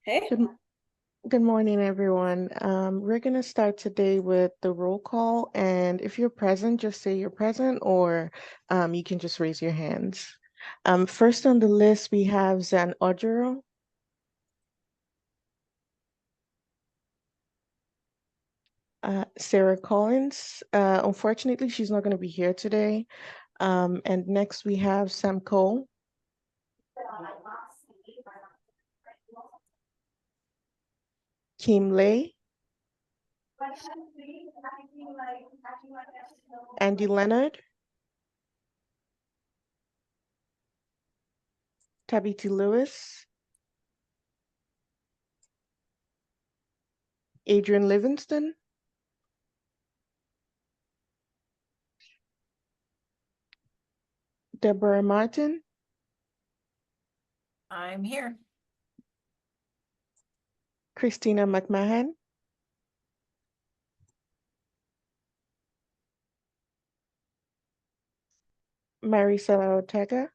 Hey, Good, good morning, everyone. We're going to start today with the roll call, and if you're present, just say you're present, or you can just raise your hands. First on the list, we have Zan Odjero, Sarah Collins. Unfortunately, she's not going to be here today. And next we have Sam Cole, Kim Lay, Andy Leonard, Tabitha Lewis, Adrian Livingston, Deborah Martin, I'm here. Christina McMahon, Maricela Ortega,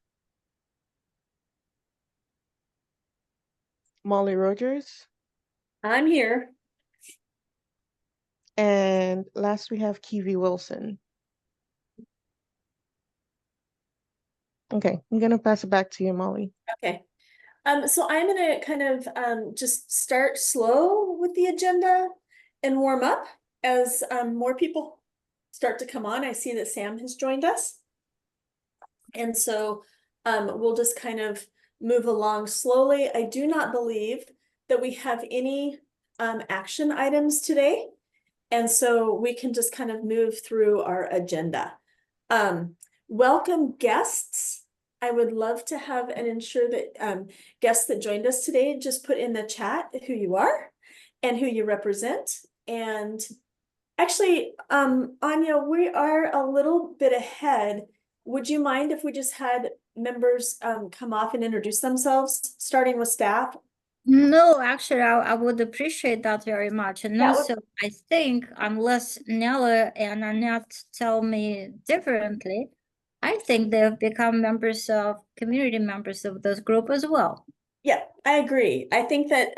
Molly Rogers, I'm here. and last we have Kiwi Wilson. Okay, I'm gonna pass it back to you, Molly. Okay. So I'm gonna kind of just start slow with the agenda and warm up as more people start to come on. I see that Sam has joined us. And so we'll just kind of move along slowly. I do not believe that we have any action items today. And so we can just kind of move through our agenda. Welcome guests. I would love to have and ensure that guests that joined us today, just put in the chat who you are and who you represent. And actually, Anya, we are a little bit ahead. Would you mind if we just had members come off and introduce themselves, starting with staff? No, actually, I would appreciate that very much. And That would also, I think unless Nella and Annette tell me differently, I think they've become community members of this group as well. Yeah, I agree. I think that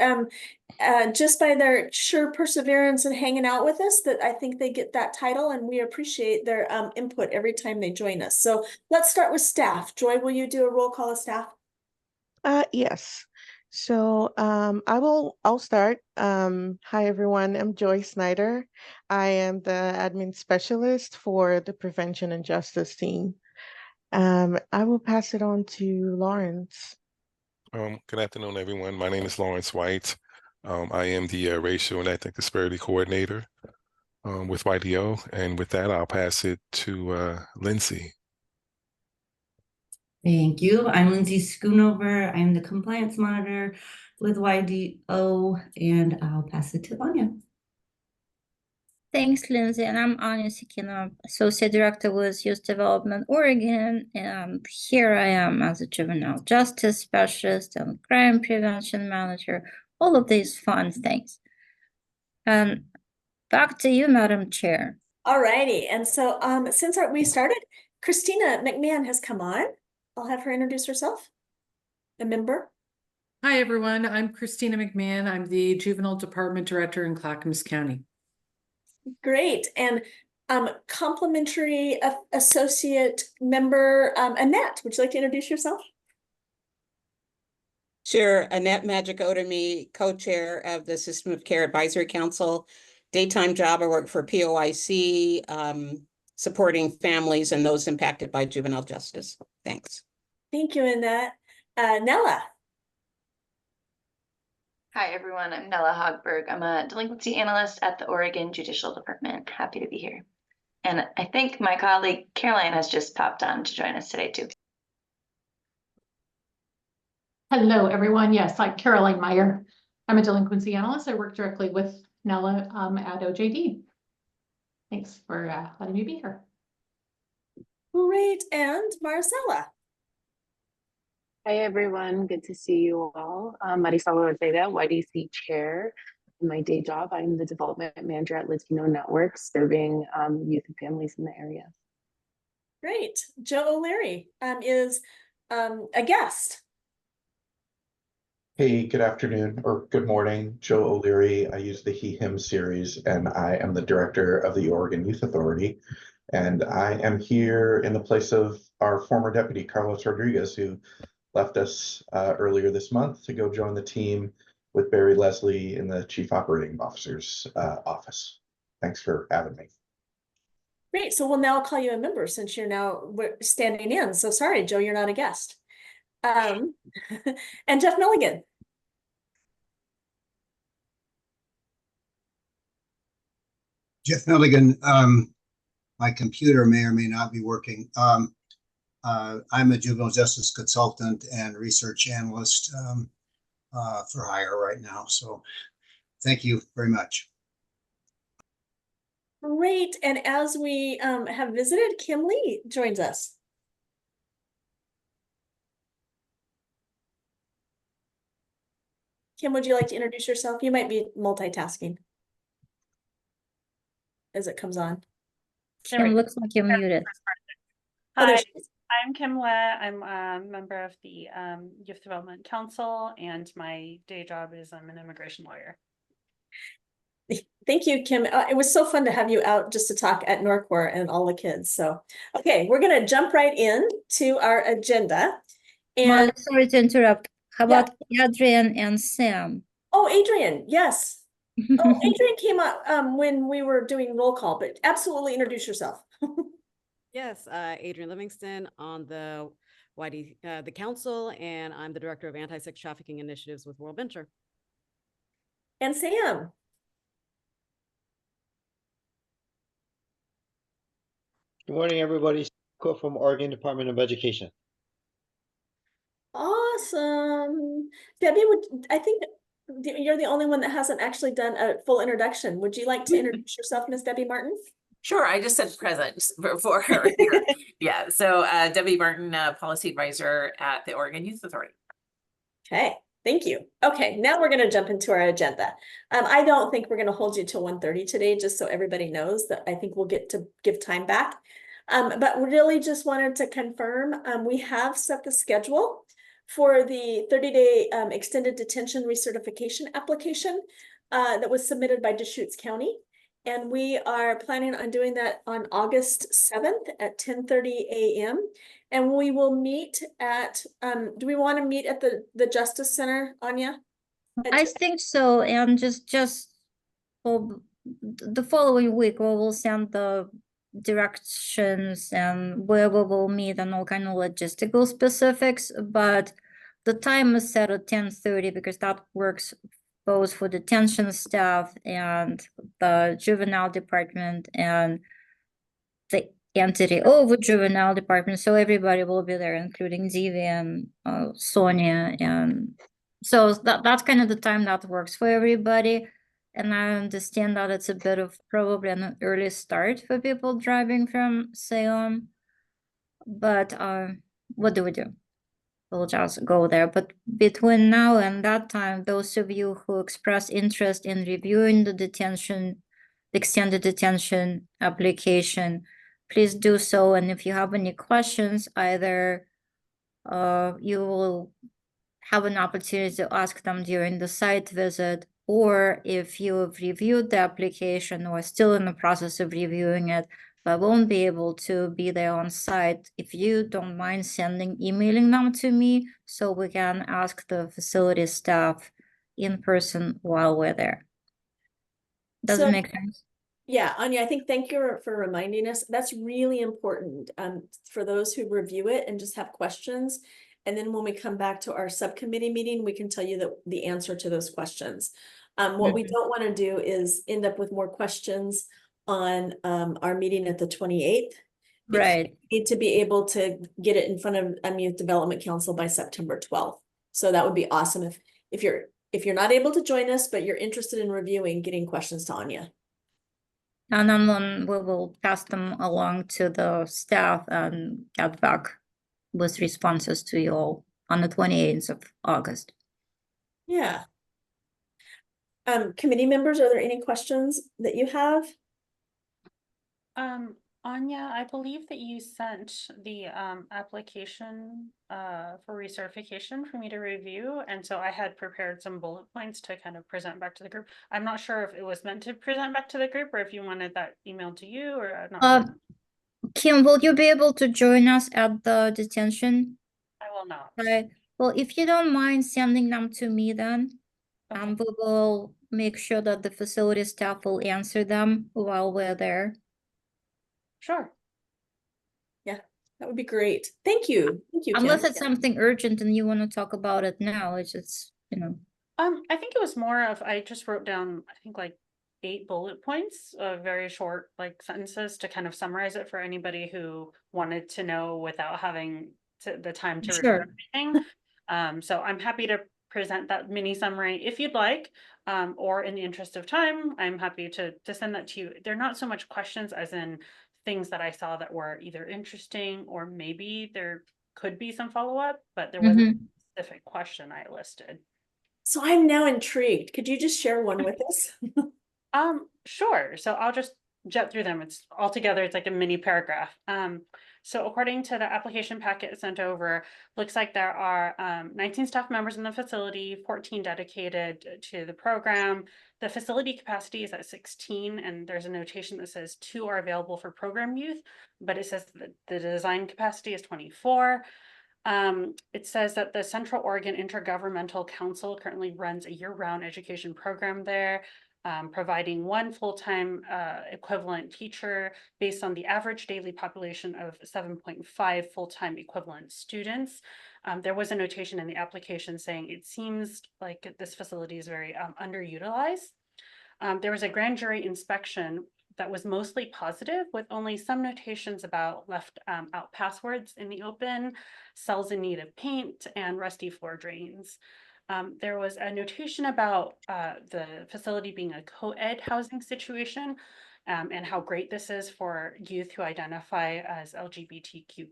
just by their sheer perseverance and hanging out with us, that I think they get that title, and we appreciate their input every time they join us. So let's start with staff. Joy, will you do a roll call of staff? Yes. So I'll start. Hi everyone, I'm Joy Snyder. I am the admin specialist for the Prevention and Justice team. I will pass it on to Lawrence. Good afternoon, everyone. My name is Lawrence White. I am the Racial and Ethnic Disparity Coordinator with YDO. And with that, I'll pass it to Lindsay. Thank you. I'm Lindsay Schoonover. I'm the Compliance Monitor with YDO, and I'll pass it to Anya. Thanks, Lindsay. And I'm Anya Sikina, Associate Director with Youth Development Oregon. And here I am as a Juvenile Justice Specialist and Crime Prevention Manager, all of these fun things. And back to you, Madam Chair. All righty. And so since we started, Christina McMahon has come on. I'll have her introduce herself, a member. Hi, everyone. I'm Christina McMahon. I'm the Juvenile Department Director in Clackamas County. Great. And complimentary associate member, Annette, would you like to introduce yourself? Sure. Annette Magic-Odemy, co-chair of the System of Care Advisory Council. Daytime job, I work for POIC, supporting families and those impacted by juvenile justice. Thanks. Thank you, Annette. Nella. Hi, everyone. I'm Nella Hogberg. I'm a delinquency analyst at the Oregon Judicial Department. Happy to be here. And I think my colleague Caroline has just popped on to join us today, too. Hello, everyone. Yes, I'm Caroline Meyer. I'm a delinquency analyst. I work directly with Nella at OJD. Thanks for letting me be here. Great. And Maricela. Hi, everyone. Good to see you all. Maricela Ortega, YDC Chair. In my day job, I'm the Development Manager at Latino Network, serving youth and families in the area. Great. Joe O'Leary is a guest. Hey, good afternoon or good morning. Joe O'Leary. I use the He Him series, and I am the director of the Oregon Youth Authority. And I am here in the place of our former deputy, Carlos Rodriguez, who left us earlier this month to go join the team with Barry Leslie in the Chief Operating Officer's office. Thanks for having me. Great. So we'll now call you a member since you're now standing in. So sorry, Joe, you're not a guest. And Jeff Milligan. Jeff Milligan, my computer may or may not be working. I'm a juvenile justice consultant and research analyst for hire right now. So thank you very much. Great. And as we have visited, Kim Lee joins us. Kim, would you like to introduce yourself? You might be multitasking as it comes on. Kim, looks like you're muted. Oh, there Hi, she is. I'm Kim Le. I'm a member of the Youth Development Council, and my day job is I'm an immigration lawyer. Thank you, Kim. It was so fun to have you out just to talk at Norcor and all the kids. So, okay, we're going to jump right in to our agenda. And Molly, sorry to interrupt. How about Adrian and Sam? oh, Adrian, yes. Oh, Adrian came up when we were doing roll call, but absolutely introduce yourself. Yes, Adrian Livingston on the the council, and I'm the director of anti-sex trafficking initiatives with World Venture. And Sam. Good morning, everybody. From Oregon Department of Education. Awesome. Debbie, I think you're the only one that hasn't actually done a full introduction. Would you like to introduce yourself, Miss Debbie Martin? Sure, I just said present for her here. Yeah, so Debbie Martin, policy advisor at the Oregon Youth Authority. Okay, thank you. Okay, now we're going to jump into our agenda. I don't think we're going to hold you till 1:30 today, just so everybody knows that I think we'll get to give time back. But we really just wanted to confirm we have set the schedule for the 30-day extended detention recertification application that was submitted by Deschutes County. And we are planning on doing that on August 7th at 10:30 a.m. And we will meet at, do we want to meet at the Justice Center, Anya? I think so. And just for the following week, we will send the directions and where we will meet and all kind of logistical specifics. But the time is set at 10:30 because that works both for detention staff and the juvenile department and the entity over juvenile department. So everybody will be there, including Zivi and Sonia. And so that's kind of the time that works for everybody. And I understand that it's a bit of probably an early start for people driving from Salem. But what do we do? We'll just go there. But between now and that time, those of you who express interest in reviewing the extended detention application, please do so. And if you have any questions, either you will have an opportunity to ask them during the site visit, or if you have reviewed the application or still in the process of reviewing it, but won't be able to be there on site, if you don't mind emailing them to me so we can ask the facility staff in person while we're there. Does it make sense? Yeah, Anya, I think thank you for reminding us. That's really important for those who review it and just have questions. And then when we come back to our subcommittee meeting, we can tell you the answer to those questions. What we don't want to do is end up with more questions on our meeting at the 28th. Right. We need to be able to get it in front of Youth Development Council by September 12th. So that would be awesome if you're not able to join us, but you're interested in reviewing, getting questions to Anya. And then we will pass them along to the staff and get back with responses to you all on the 28th of August. Yeah. Committee members, are there any questions that you have? Anya, I believe that you sent the application for recertification for me to review, and so I had prepared some bullet points to kind of present back to the group. I'm not sure if it was meant to present back to the group or if you wanted that emailed to you, or I'm not sure. Kim, will you be able to join us at the detention? I will not. Right. Well, if you don't mind sending them to me then, we will make sure that the facility staff will answer them while we're there. Sure. Yeah, that would be great. Thank you. Thank you, Kim. Unless it's something urgent and you want to talk about it now, it's just, you know. I think it was more of, I just wrote down, I think like 8 bullet points, very short like sentences to kind of summarize it for anybody who wanted to know without having the time to Sure. review everything. So I'm happy to present that mini summary if you'd like, or in the interest of time, I'm happy to send that to you. They're not so much questions as in things that I saw that were either interesting or maybe there could be some follow-up, but there wasn't a specific question I listed. So I'm now intrigued. Could you just share one with us? Sure. So I'll just jet through them. It's all together. It's like a mini paragraph. So according to the application packet sent over, looks like there are 19 staff members in the facility, 14 dedicated to the program. The facility capacity is at 16, and there's a notation that says 2 are available for program youth, but it says that the design capacity is 24. It says that the Central Oregon Intergovernmental Council currently runs a year-round education program there, providing 1 full-time equivalent teacher based on the average daily population of 7.5 full-time equivalent students. There was a notation in the application saying it seems like this facility is very underutilized. There was a grand jury inspection that was mostly positive, with only some notations about left out passwords in the open, cells in need of paint, and rusty floor drains. There was a notation about the facility being a co-ed housing situation, and how great this is for youth who identify as LGBTQ+.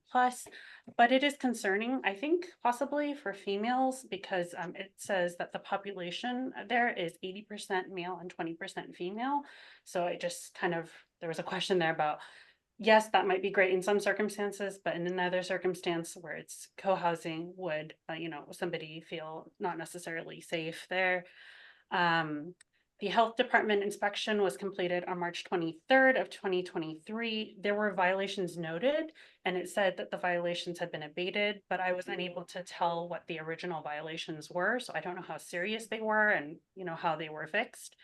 But it is concerning, I think, possibly for females, because it says that the population there is 80% male and 20% female. So it just kind of, there was a question there about, yes, that might be great in some circumstances, but in another circumstance where it's co-housing, would somebody feel not necessarily safe there. The health department inspection was completed on March 23rd of 2023. There were violations noted, and it said that the violations had been abated, but I was unable to tell what the original violations were, so I don't know how serious they were and how they were fixed.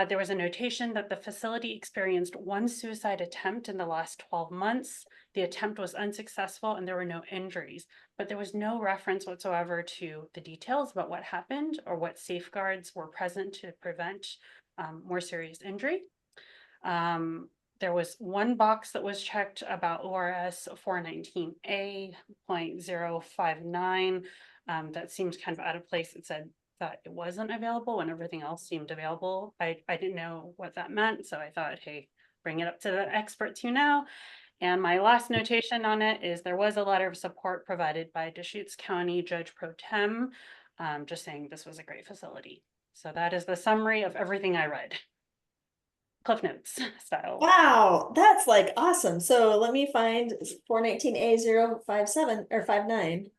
There was a notation that the facility experienced 1 suicide attempt in the last 12 months. The attempt was unsuccessful and there were no injuries, but there was no reference whatsoever to the details about what happened or what safeguards were present to prevent more serious injury. There was 1 box that was checked about ORS 419A.059. That seems kind of out of place. It said that it wasn't available when everything else seemed available. I didn't know what that meant, so I thought, hey, bring it up to the experts who know. And my last notation on it is there was a letter of support provided by Deschutes County Judge Pro Tem, just saying this was a great facility. So that is the summary of everything I read. Cliff Notes style. Wow, that's like awesome. So let me find 419A057 or 59,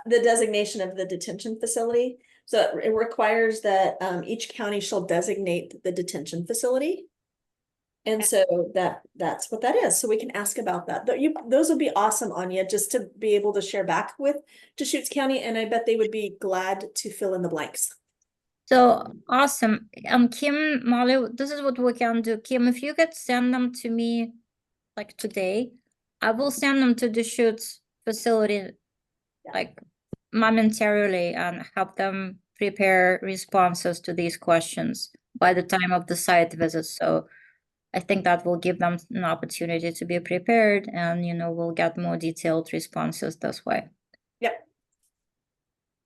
the designation of the detention facility. So it requires that each county shall designate the detention facility. And so that's what that is. So we can ask about that. Those would be awesome, Anya, just to be able to share back with Deschutes County. And I bet they would be glad to fill in the blanks. So awesome. Kim, Molly, this is what we can do. Kim, if you could send them to me like today, I will send them to the Deschutes facility like momentarily and have them prepare responses to these questions by the time of the site visit. So I think that will give them an opportunity to be prepared, and we'll get more detailed responses this way. Yep.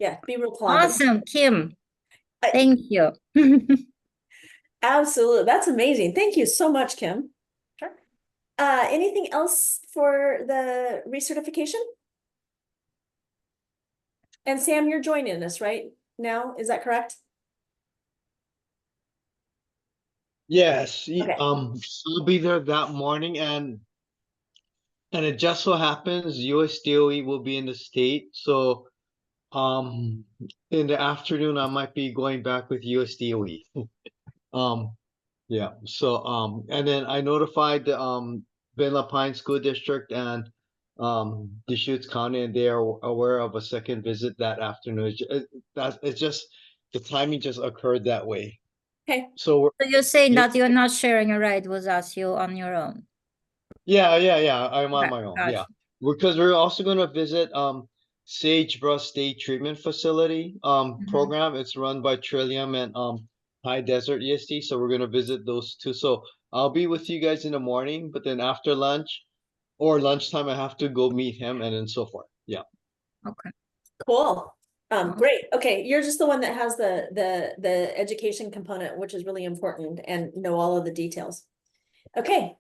Yeah, be real collaborative. Awesome, Kim. Thank you. Absolutely. That's amazing. Thank you so much, Kim. Sure. Anything else for the recertification? And Sam, you're joining us right now, is that correct? Yes, Okay. I'll be there that morning, and it just so happens USDOE will be in the state, so in the afternoon I might be going back with USDOE. Yeah, so and then I notified the Ben La Pine School District and Deschutes County, and they are aware of a second visit that afternoon. It's just the timing just occurred that way. Okay. So So you're saying that you're not sharing a ride with us, you're on your own. yeah, I'm on Okay, my own. gotcha. Yeah, because we're also going to visit Sagebrush State Treatment Facility program. It's run by Trillium and High Desert EST. So we're going to visit those two. So I'll be with you guys in the morning, but then after lunch or lunchtime, I have to go meet him and then so forth. Yeah. Okay. Cool. Great. Okay, you're just the one that has the education component, which is really important, and know all of the details. Okay.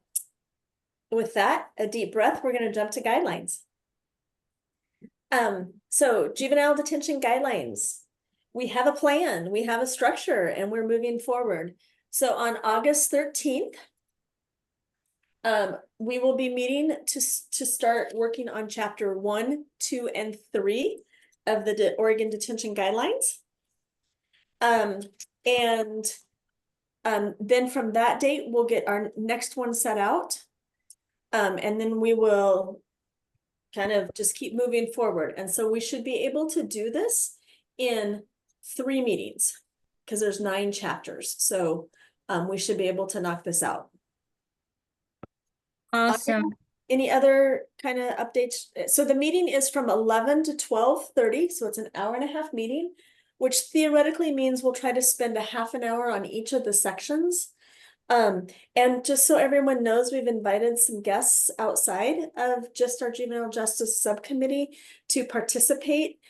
With that, a deep breath, we're going to jump to guidelines. So juvenile detention guidelines. We have a plan, we have a structure, and we're moving forward. So on August 13th, we will be meeting to start working on chapter 1, 2, and 3 of the Oregon Detention Guidelines. Then from that date, we'll get our next one set out. And then we will kind of just keep moving forward. And so we should be able to do this in 3 meetings because there's 9 chapters. So we should be able to knock this out. Awesome. Any other kind of updates? So the meeting is from 11 to 12:30. So it's an hour-and-a-half meeting, which theoretically means we'll try to spend a half an hour on each of the sections. And just so everyone knows, we've invited some guests outside of just our juvenile justice subcommittee to participate.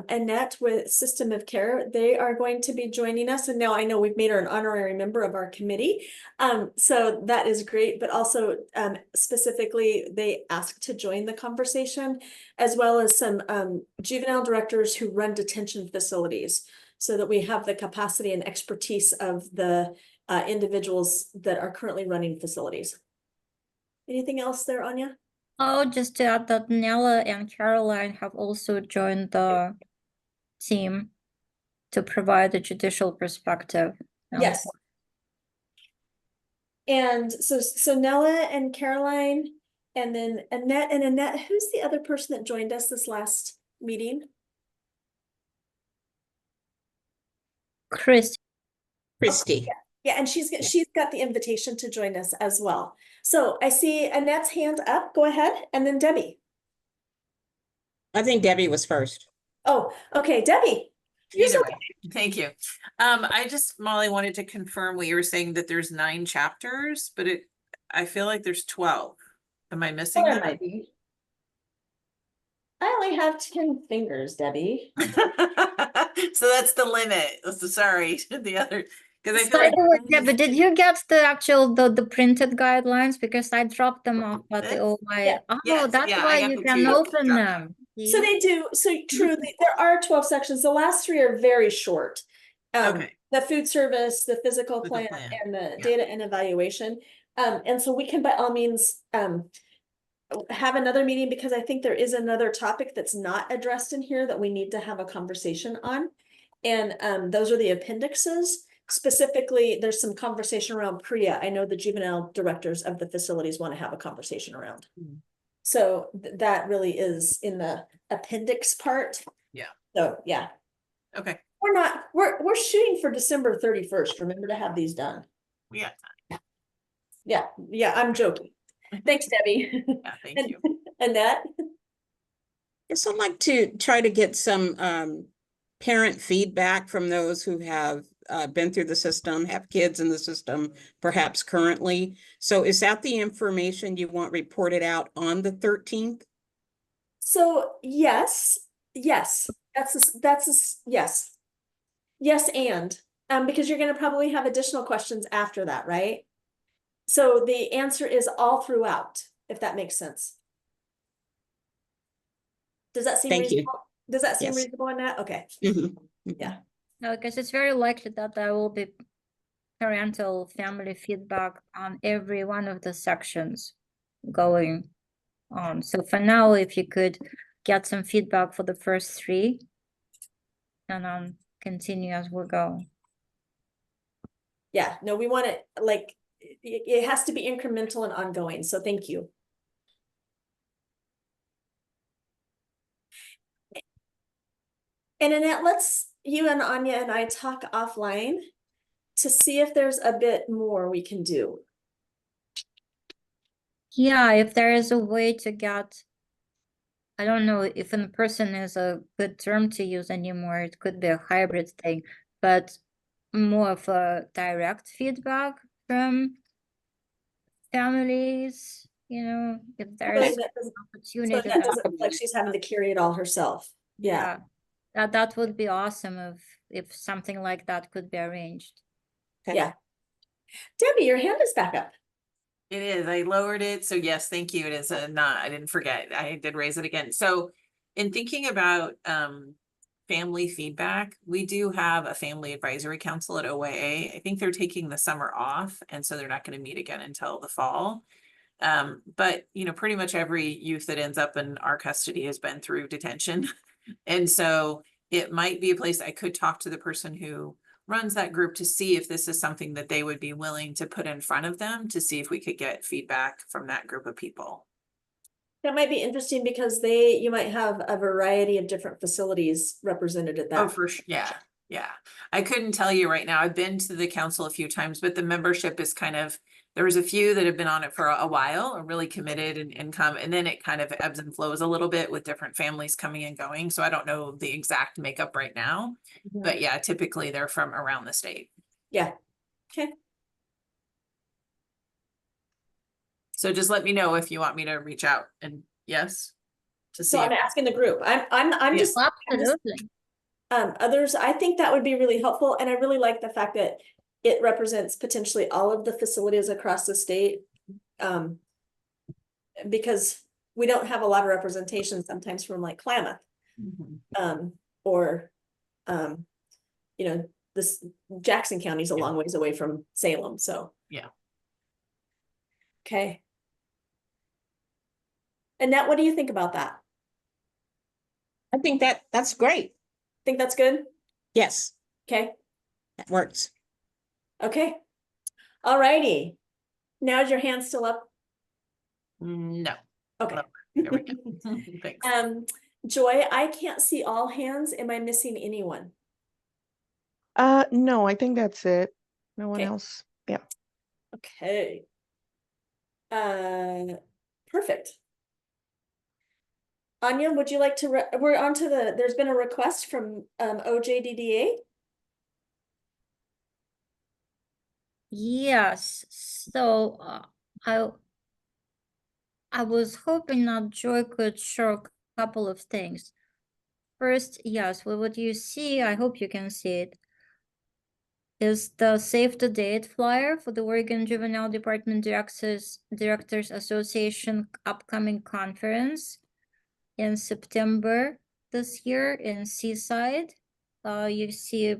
Annette with System of Care, they are going to be joining us. And now I know we've made her an honorary member of our committee. So that is great, but also specifically they asked to join the conversation, as well as some juvenile directors who run detention facilities, so that we have the capacity and expertise of the individuals that are currently running facilities. Anything else there, Anya? Oh, just to add that Nella and Caroline have also joined the team to provide a judicial perspective. Yes. And so Nella and Caroline, and then Annette, who's the other person that joined us this last meeting? Christy. Yeah, and she's got the invitation to join us as well. So I see Annette's hand up. Go ahead, and then Debbie. I think Debbie was first. Oh, okay, Debbie. Either way. Thank you. Molly wanted to confirm what you were saying, that there's 9 chapters, but I feel like there's 12. Am I missing that? Might be. I only have 10 fingers, Debbie. So that's the limit. So sorry, the other. Because I feel like yeah, but did you get the actual the printed guidelines? Because I dropped them off at the OY. Oh, that's why you can open them. So they do. So truly, there are 12 sections. The last 3 are very short. The food service, the physical plan, and the data and evaluation. And so we can by all means have another meeting, because I think there is another topic that's not addressed in here that we need to have a conversation on. And those are the appendixes. Specifically, there's some conversation around PREA. I know the juvenile directors of the facilities want to have a conversation around. So that really is in the appendix part. Yeah. So yeah. Okay. We're shooting for December 31st. Remember to have these done. We got time. Yeah, I'm joking. Thanks, Debbie. Yeah, thank you. Annette? Yes, I'd like to try to get some parent feedback from those who have been through the system, have kids in the system, perhaps currently. So is that the information you want reported out on the 13th? So yes, yes, yes. Yes, and because you're going to probably have additional questions after that, right? So the answer is all throughout, if that makes sense. Does that seem reasonable? Does that seem reasonable in that? Okay. Yeah. No, because it's very likely that I will be parental family feedback on every one of the sections going on. So for now, if you could get some feedback for the first 3 and then continue as we go. Yeah, no, we want it, like, it has to be incremental and ongoing, so thank you. And Annette, let's, you and Anya and I talk offline to see if there's a bit more we can do. Yeah, if there is a way to get, I don't know if in person is a good term to use anymore, it could be a hybrid thing, but more of a direct feedback from families, you know, if there's So opportunity. that doesn't look like she's having to carry it all herself. Yeah. That would be awesome if something like that could be arranged. Okay. Yeah. Debbie, your hand is back up. It is. I lowered it. So yes, thank you. It is a not, I didn't forget. I did raise it again. So in thinking about family feedback, we do have a family advisory council at OYA. I think they're taking the summer off, and so they're not going to meet again until the fall. But you know, pretty much every youth that ends up in our custody has been through detention. And so it might be a place I could talk to the person who runs that group to see if this is something that they would be willing to put in front of them, to see if we could get feedback from that group of people. That might be interesting because you might have a variety of different facilities represented at that. Oh, for sure. Yeah. Yeah. I couldn't tell you right now. I've been to the council a few times, but the membership is kind of, there was a few that have been on it for a while, are really committed and come, and then it kind of ebbs and flows a little bit with different families coming and going. So I don't know the exact makeup right now, but yeah, typically they're from around the state. Yeah. Okay. So just let me know if you want me to reach out, and yes, to see. So I'm asking the group. I'm just absolutely. Others, I think that would be really helpful, and I really like the fact that it represents potentially all of the facilities across the state, because we don't have a lot of representation sometimes from like Klamath, or you know, this Jackson County is a long ways away from Salem, so yeah. Okay. Annette, what do you think about that? I think that's great. Think that's good? Yes. Okay. That works. Okay. All righty. Now is your hand still up? No. Okay. There we go. Thanks. Joy, I can't see all hands. Am I missing anyone? No, I think that's it. No one else. Yeah. Okay. Perfect. Anya, would you like to, we're on to there's been a request from OJDDA. Yes, so I was hoping that Joy could share a couple of things. First, yes, well, what you see, I hope you can see it, is the Save the Date flyer for the Oregon Juvenile Department Directors Association upcoming conference in September this year in Seaside. You see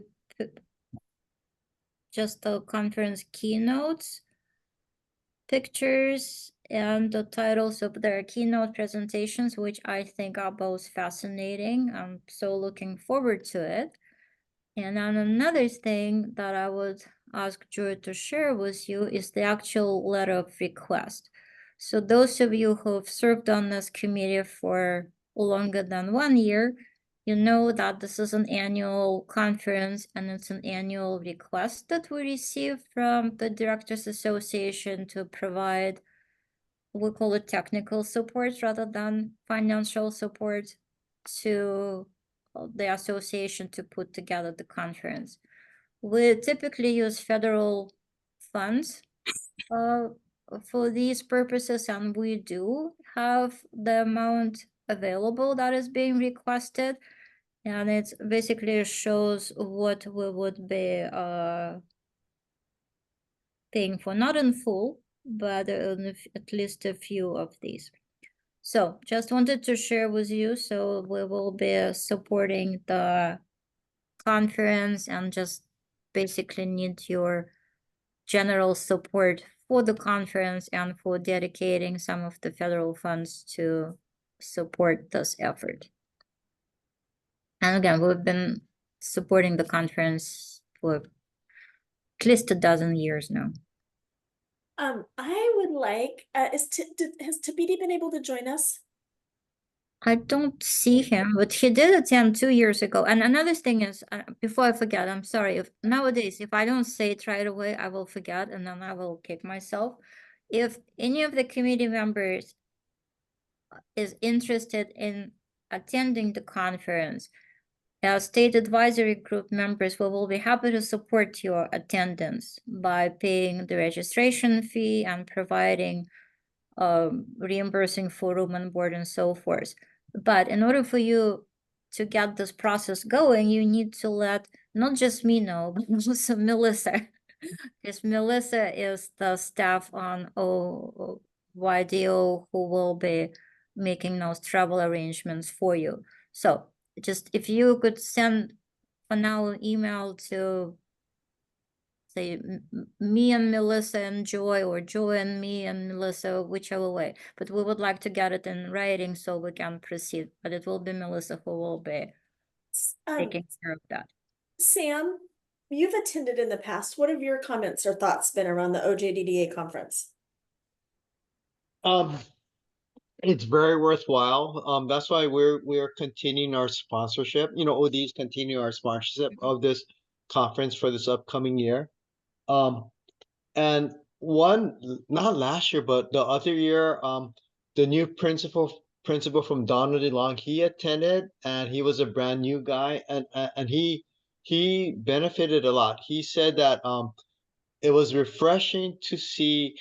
just the conference keynotes, pictures, and the titles of their keynote presentations, which I think are both fascinating. I'm so looking forward to it. And then another thing that I would ask Joy to share with you is the actual letter of request. So those of you who have served on this committee for longer than 1 year, you know that this is an annual conference and it's an annual request that we receive from the Directors Association to provide, we call it technical support rather than financial support, to the association to put together the conference. We typically use federal funds for these purposes, and we do have the amount available that is being requested, and it basically shows what we would be paying for, not in full, but at least a few of these. So just wanted to share with you, so we will be supporting the conference and just basically need your general support for the conference and for dedicating some of the federal funds to support this effort. And again, we've been supporting the conference for at least a dozen years now. I would like, has Tabidi been able to join us? I don't see him, but he did attend 2 years ago. And another thing is, before I forget, I'm sorry, if nowadays, if I don't say it right away, I will forget and then I will kick myself. If any of the committee members is interested in attending the conference, as state advisory group members, we will be happy to support your attendance by paying the registration fee and providing reimbursing for room and board and so forth. But in order for you to get this process going, you need to let not just me know, but also Melissa, because Melissa is the staff on YDO who will be making those travel arrangements for you. So just if you could send for now an email to say me and Melissa and Joy, or Joy and me and Melissa, whichever way. But we would like to get it in writing so we can proceed. But it will be Melissa who will be taking care of that. Sam, you've attended in the past. What have your comments or thoughts been around the OJDDA conference? It's very worthwhile. That's why we're continuing our sponsorship. You know, ODs continue our sponsorship of this conference for this upcoming year. And not last year, but the other year, the new principal from Donald DeLong, he attended, and he was a brand new guy, and he benefited a lot. He said that it was refreshing to see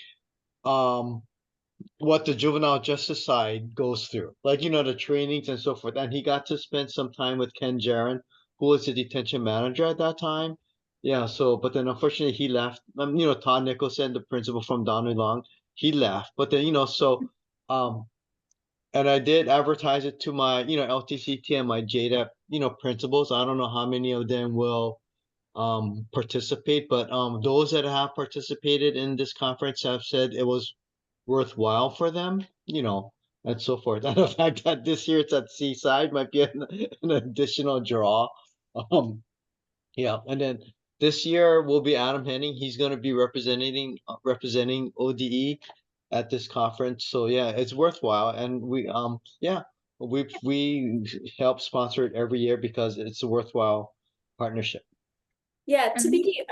what the juvenile justice side goes through, like, you know, the trainings and so forth. And he got to spend some time with Ken Jaron, who was the detention manager at that time. Yeah, so, but then unfortunately he left. You know, Todd Nicholson, the principal from Donald Long, he left. But then, you know, so, and I did advertise it to my, you know, LTCT and my JDAP, you know, principals. I don't know how many of them will participate, but those that have participated in this conference have said it was worthwhile for them, you know, and so forth. And the fact that this year it's at Seaside might be an additional draw. Yeah, and then this year will be Adam Henning. He's going to be representing ODE at this conference. So yeah, it's worthwhile, and we help sponsor it every year because it's a worthwhile partnership. Yeah, Tabidi,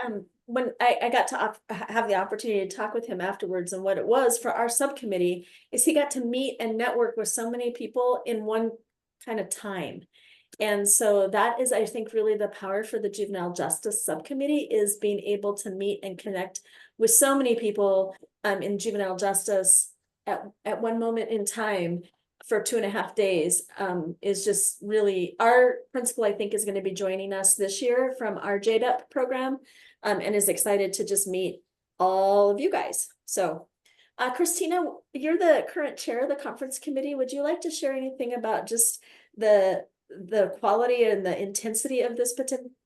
when I got to have the opportunity to talk with him afterwards, and what it was for our subcommittee is he got to meet and network with so many people in one kind of time. And so that is, I think, really the power for the Juvenile Justice Subcommittee, is being able to meet and connect with so many people in juvenile justice at one moment in time for 2.5 days, is just really, our principal, I think, is going to be joining us this year from our JDAP program, and is excited to just meet all of you guys. So Christina, you're the current chair of the conference committee. Would you like to share anything about just the quality and the intensity of this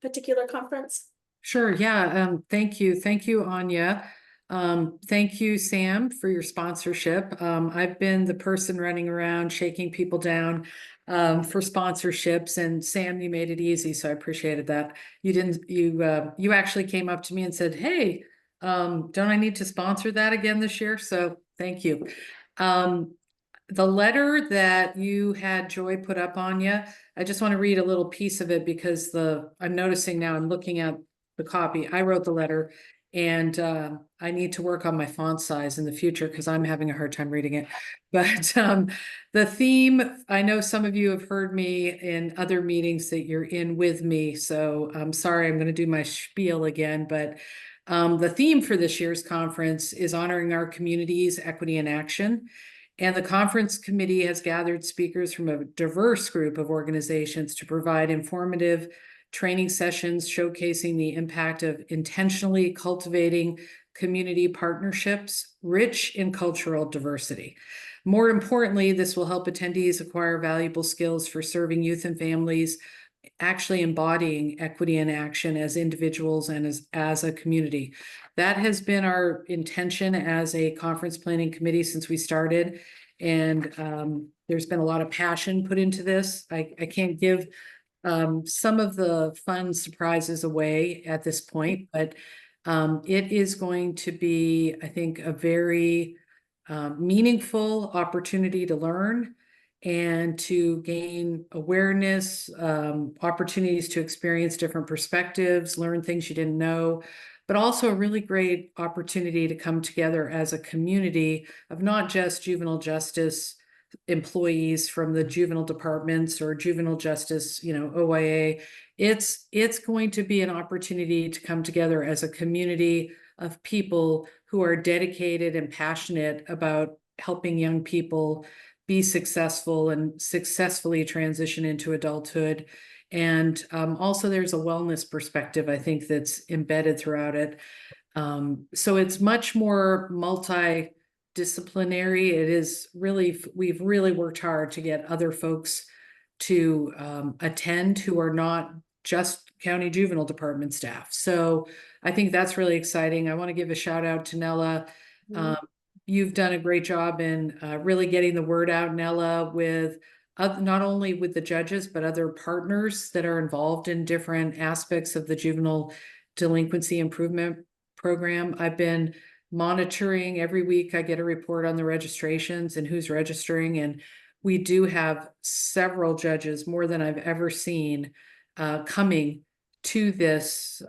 particular conference? Sure, yeah, thank you, Anya. Thank you, Sam, for your sponsorship. I've been the person running around shaking people down for sponsorships, and Sam, you made it easy, so I appreciated that. You actually came up to me and said, hey, don't I need to sponsor that again this year? So thank you. The letter that you had Joy put up, Anya, I just want to read a little piece of it because I'm noticing now, I'm looking at the copy. I wrote the letter, and I need to work on my font size in the future because I'm having a hard time reading it. But the theme, I know some of you have heard me in other meetings that you're in with me, so I'm sorry, I'm going to do my spiel again, but the theme for this year's conference is honoring our communities, equity, and action. And the conference committee has gathered speakers from a diverse group of organizations to provide informative training sessions showcasing the impact of intentionally cultivating community partnerships rich in cultural diversity. More importantly, this will help attendees acquire valuable skills for serving youth and families, actually embodying equity in action as individuals and as a community. That has been our intention as a conference planning committee since we started. And there's been a lot of passion put into this. I can't give some of the fun surprises away at this point, but it is going to be, I think, a very meaningful opportunity to learn and to gain awareness, opportunities to experience different perspectives, learn things you didn't know, but also a really great opportunity to come together as a community of not just juvenile justice employees from the juvenile departments or juvenile justice, OYA. It's going to be an opportunity to come together as a community of people who are dedicated and passionate about helping young people be successful and successfully transition into adulthood. And also there's a wellness perspective, I think, that's embedded throughout it. So it's much more multidisciplinary. It is really, we've really worked hard to get other folks to attend who are not just county juvenile department staff. So I think that's really exciting. I want to give a shout out to Nella. You've done a great job in really getting the word out, Nella, with not only with the judges, but other partners that are involved in different aspects of the juvenile delinquency improvement program. I've been monitoring every week. I get a report on the registrations and who's registering. And we do have several judges, more than I've ever seen, coming to this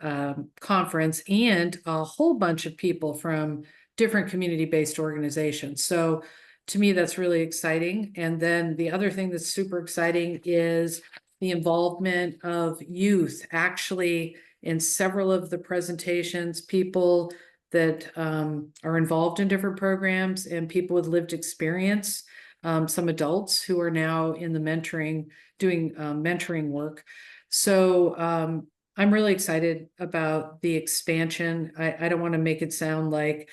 conference, and a whole bunch of people from different community-based organizations. So to me, that's really exciting. And then the other thing that's super exciting is the involvement of youth. Actually, in several of the presentations, people that are involved in different programs and people with lived experience, some adults who are now in the doing mentoring work. So I'm really excited about the expansion. I don't want to make it sound like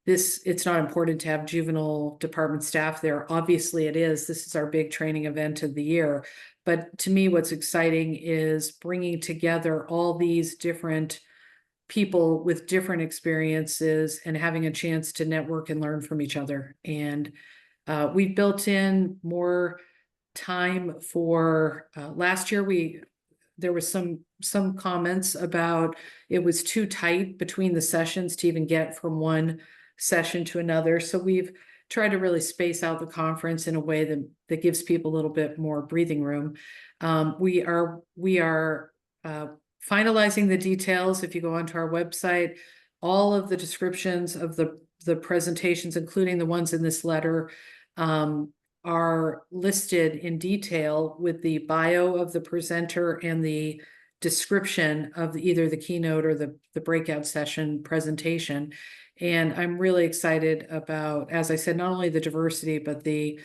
it's not important to have juvenile department staff there. Obviously it is. This is our big training event of the year. But to me, what's exciting is bringing together all these different people with different experiences and having a chance to network and learn from each other. And we've built in more time for last year. There was some comments about it was too tight between the sessions to even get from one session to another. So we've tried to really space out the conference in a way that gives people a little bit more breathing room. We are finalizing the details. If you go onto our website, all of the descriptions of the presentations, including the ones in this letter, are listed in detail with the bio of the presenter and the description of either the keynote or the breakout session presentation. And I'm really excited about, as I said, not only the diversity, but the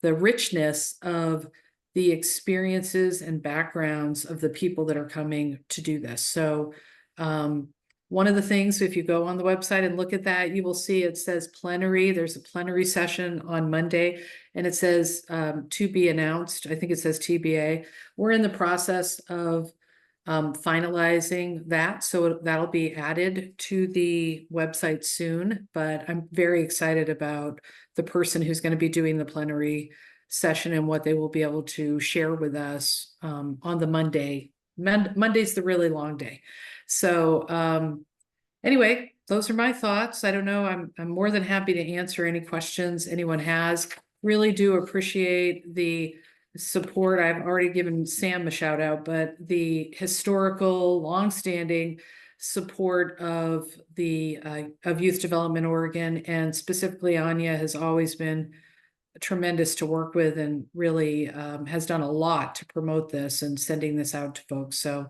richness of the experiences and backgrounds of the people that are coming to do this. So one of the things, if you go on the website and look at that, you will see it says plenary. There's a plenary session on Monday, and it says to be announced. I think it says TBA. We're in the process of finalizing that, so that'll be added to the website soon. But I'm very excited about the person who's going to be doing the plenary session and what they will be able to share with us on the Monday. Monday's the really long day. So anyway, those are my thoughts. I don't know. I'm more than happy to answer any questions anyone has. Really do appreciate the support. I've already given Sam a shout out, but the historical, longstanding support of the of Youth Development Oregon, and specifically Anya, has always been tremendous to work with, and really has done a lot to promote this and sending this out to folks. So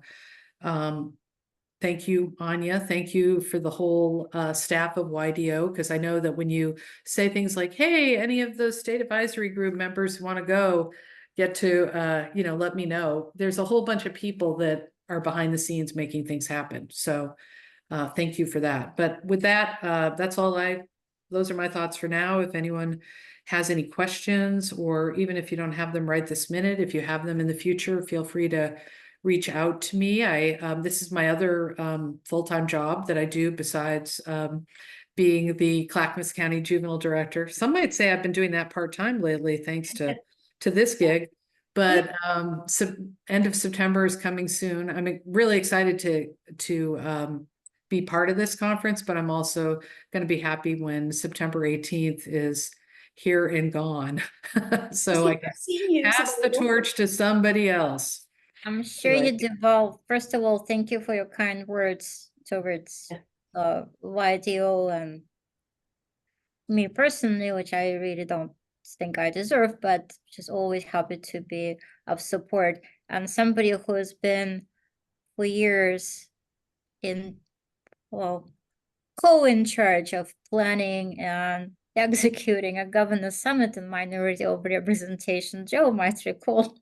thank you, Anya. Thank you for the whole staff of YDO, because I know that when you say things like, hey, any of the state advisory group members want to go, get to, let me know. There's a whole bunch of people that are behind the scenes making things happen. So thank you for that. But with that, that's all those are my thoughts for now. If anyone has any questions, or even if you don't have them right this minute, if you have them in the future, feel free to reach out to me. This is my other full-time job that I do besides being the Clackamas County Juvenile Director. Some might say I've been doing that part-time lately, thanks to this gig. But end of September is coming soon. I'm really excited to be part of this conference, but I'm also going to be happy when September 18th is here and gone. So I can pass the torch to somebody else. I'm sure you devolve. First of all, thank you for your kind words towards YDO and me personally, which I really don't think I deserve, but just always happy to be of support. And somebody who has been for years in charge of planning and executing a governor summit in minority overrepresentation, Joe might recall.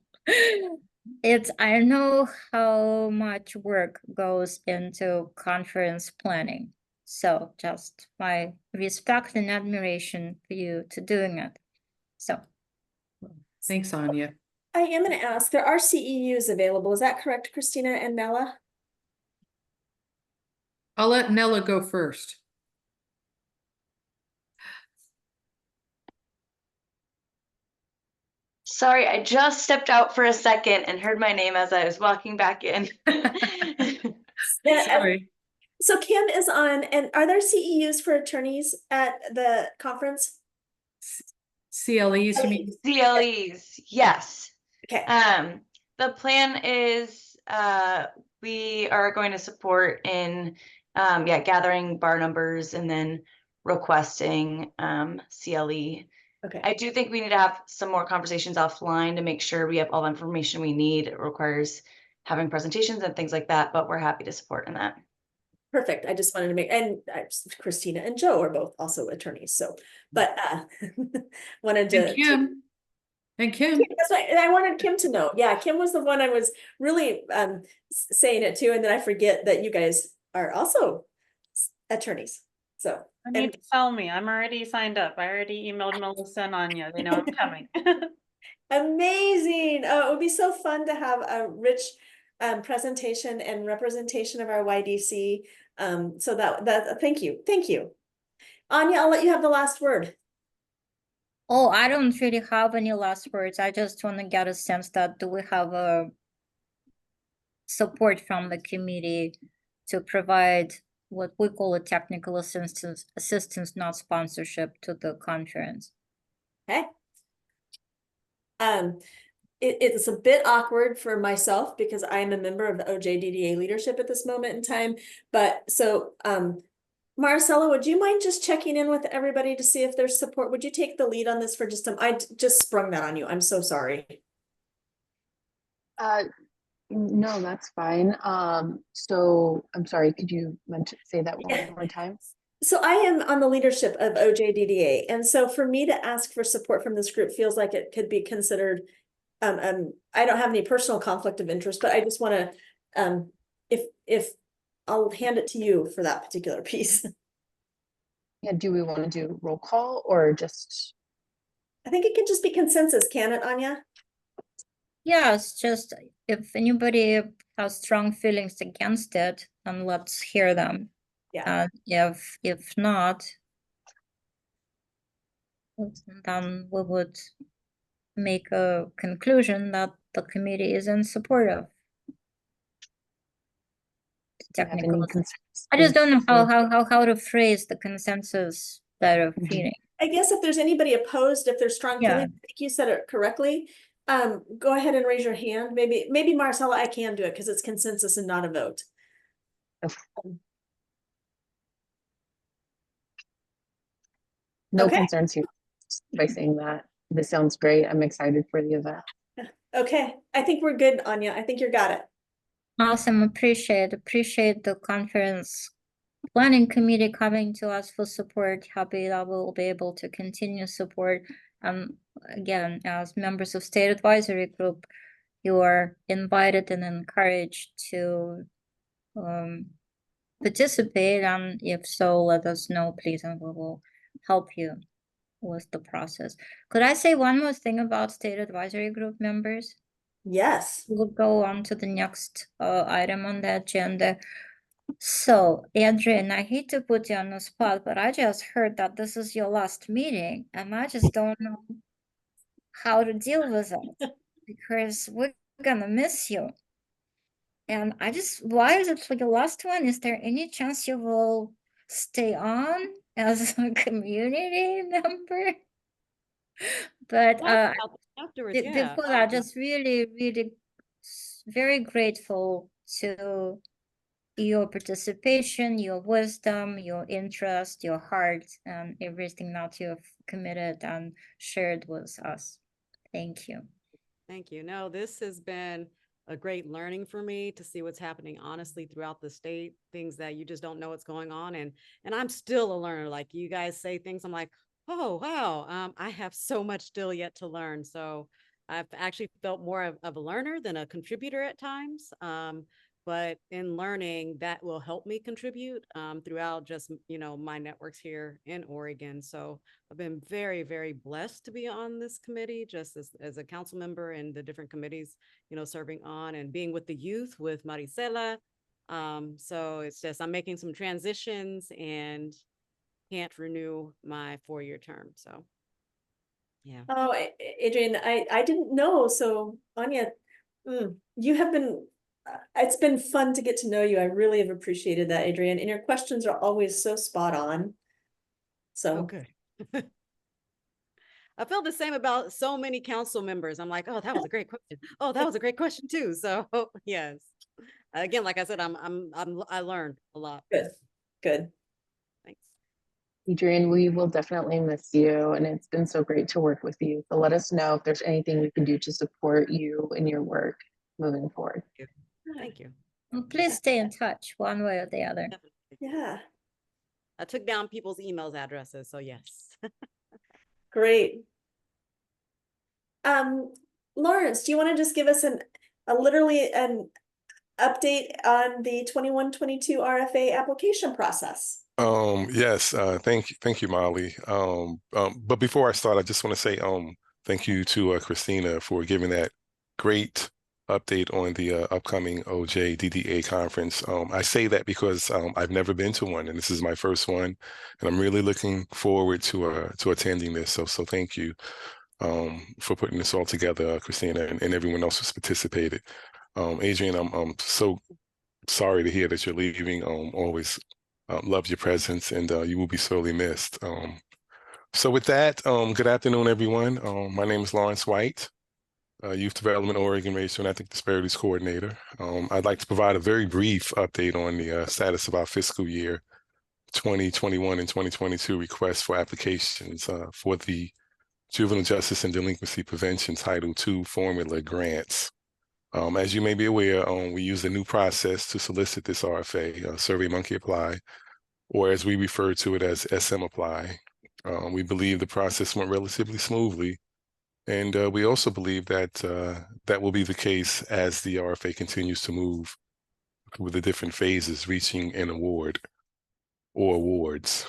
I know how much work goes into conference planning. So just my respect and admiration for you to doing it. So thanks, Anya. I am going to ask, there are CEUs available. Is that correct, Christina and Nella? I'll let Nella go first. Sorry, I just stepped out for a second and heard my name as I was walking back in. Sorry. So Kim is on, and are there CEUs for attorneys at the conference? CLEs, you mean? CLEs, yes. Okay. The plan is we are going to support in gathering bar numbers and then requesting CLE. Okay. I do think we need to have some more conversations offline to make sure we have all the information we need. It requires having presentations and things like that, but we're happy to support in that. Perfect. I just wanted to make, and Christina and Joe are both also attorneys. So, but wanted to. And Kim. That's right. And I wanted Kim to know. Yeah, Kim was the one I was really saying it to, and then I forget that you guys are also attorneys. So. I need to tell me. I'm already signed up. I already emailed Melissa and Anya. They know I'm coming. Amazing. Oh, it would be so fun to have a rich presentation and representation of our YDC. So that thank you. Thank you. Anya, I'll let you have the last word. Oh, I don't really have any last words. I just want to get a sense that do we have a support from the committee to provide what we call a technical assistance, not sponsorship, to the conference. Okay. It's a bit awkward for myself because I am a member of the OJDDA leadership at this moment in time. But so, Marcella, would you mind just checking in with everybody to see if there's support? Would you take the lead on this for just I just sprung that on you. I'm so sorry. No, that's fine. So I'm sorry, could you say that one more time? So I am on the leadership of OJDDA. And so for me to ask for support from this group feels like it could be considered, I don't have any personal conflict of interest, but I just want to, if I'll hand it to you for that particular piece. Yeah, do we want to do roll call or just? I think it could just be consensus, can it, Anya? Yes, just if anybody has strong feelings against it, then let's hear them. Yeah. If not, then we would make a conclusion that the committee is in support of technical. I just don't know how to phrase the consensus that of feeling. I guess if there's anybody opposed, if there's strong feelings, I think you said it correctly. Go ahead and raise your hand. Maybe Marcella, I can do it because it's consensus and not a vote. No concerns here by saying that. This sounds great. I'm excited for the event. Okay, I think we're good, Anya. I think you got it. Awesome. Appreciate the conference planning committee coming to us for support. Happy that we'll be able to continue support. Again, as members of State Advisory Group, you are invited and encouraged to participate. And if so, let us know, please, and we will help you was the process. Could I say one more thing about state advisory group members? Yes. We'll go on to the next item on the agenda. So, Adrian, I hate to put you on the spot, but I just heard that this is your last meeting, and I just don't know how to deal with it because we're gonna miss you. And why is it for the last one? Is there any chance you will stay on as a community member? But afterwards, yeah. before that, just really, really very grateful to your participation, your wisdom, your interest, your heart, and everything that you've committed and shared with us. Thank you. Thank you. No, this has been a great learning for me to see what's happening honestly throughout the state, things that you just don't know what's going on. And I'm still a learner. Like you guys say things, I'm like, oh, wow. I have so much still yet to learn. So I've actually felt more of a learner than a contributor at times. But in learning, that will help me contribute throughout just, my networks here in Oregon. So I've been very, very blessed to be on this committee, just as a council member and the different committees, serving on and being with the youth with Maricela. So it's just, I'm making some transitions and can't renew my 4-year term. So, yeah. Oh, Adrian, I didn't know. So Anya, you have been, it's been fun to get to know you. I really have appreciated that, Adrian. And your questions are always so spot on. So good. I feel the same about so many council members. I'm like, oh, that was a great question. Oh, that was a great question too. So yes, again, like I said, I learned a lot. Good. Thanks. Adrian, we will definitely miss you, and it's been so great to work with you. So let us know if there's anything we can do to support you in your work moving forward. Thank you. Well, please stay in touch one way or the other. Definitely. Yeah. I took down people's emails addresses, so yes. Great. Lawrence, do you want to just give us literally an update on the 21-22 RFA application process? Yes, thank you, Molly. But before I start, I just want to say thank you to Christina for giving that great update on the upcoming OJDDA conference. I say that because I've never been to one, and this is my first one, and I'm really looking forward to attending this. So thank you for putting this all together, Christina, and everyone else who's participated. Adrian, I'm so sorry to hear that you're leaving. Always love your presence, and you will be sorely missed. So with that, good afternoon, everyone. My name is Lawrence White, Youth Development Oregon Racial and Ethnic Disparities Coordinator. I'd like to provide a very brief update on the status of our fiscal year 2021 and 2022 requests for applications for the Juvenile Justice and Delinquency Prevention Title II formula grants. As you may be aware, we use a new process to solicit this RFA, SurveyMonkey Apply, or as we refer to it as SM Apply. We believe the process went relatively smoothly, and we also believe that that will be the case as the RFA continues to move with the different phases, reaching an award or awards.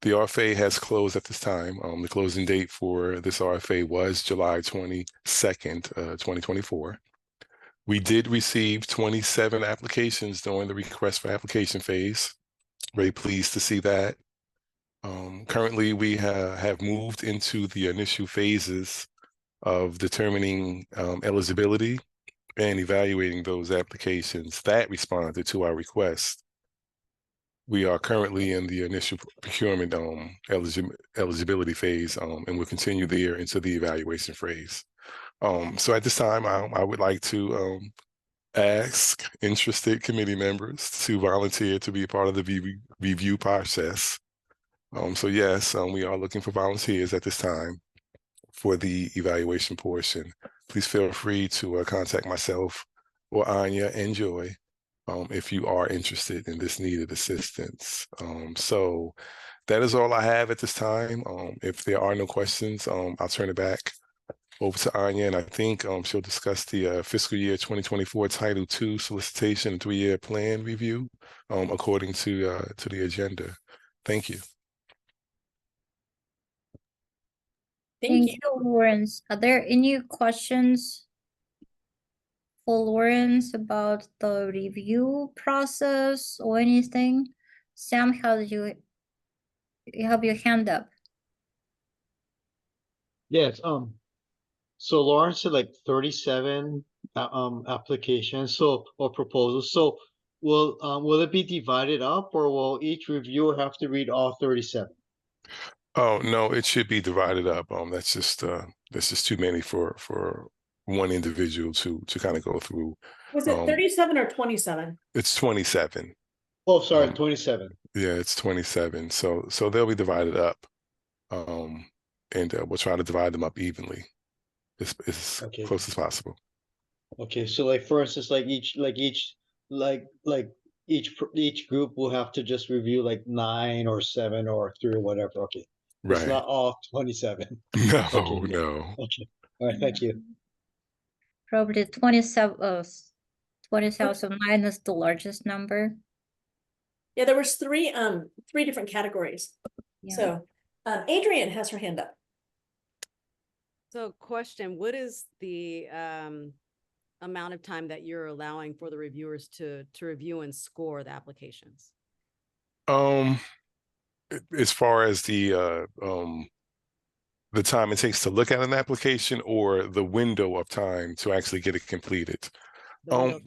The RFA has closed at this time. The closing date for this RFA was July 22nd, 2024. We did receive 27 applications during the request for application phase. Very pleased to see that. Currently, we have moved into the initial phases of determining eligibility and evaluating those applications that responded to our request. We are currently in the initial procurement eligibility phase, and we'll continue there into the evaluation phase. So at this time, I would like to ask interested committee members to volunteer to be a part of the review process. So yes, we are looking for volunteers at this time for the evaluation portion. Please feel free to contact myself or Anya and Joy if you are interested in this needed assistance. So that is all I have at this time. If there are no questions, I'll turn it back over to Anya, and I think she'll discuss the fiscal year 2024 Title II solicitation and 3-year plan review according to the agenda. Thank you. Thank you. Lawrence. Are there any questions for Lawrence about the review process or anything? Sam, you have your hand up. Yes, so Lawrence said like 37 applications, so or proposals. So will it be divided up, or will each reviewer have to read all 37? Oh, no, it should be divided up. That's just too many for one individual to kind of go through. Was it 37 or 27? It's 27. Oh, sorry, 27. Yeah, it's 27. So they'll be divided up. And we'll try to divide them up evenly as Okay. close as possible. Okay, so like for instance, each group will have to just review like 9 or 7 or 3 or whatever. Okay. It's Right. not all 27. No, Okay. no. Okay. All right, thank you. Probably 27, 20,009 is the largest number. Yeah, there was three different categories. Yeah. So Adrian has her hand up. So question, what is the amount of time that you're allowing for the reviewers to review and score the applications? As far as the time it takes to look at an application, or the window of time to actually get it completed. The window of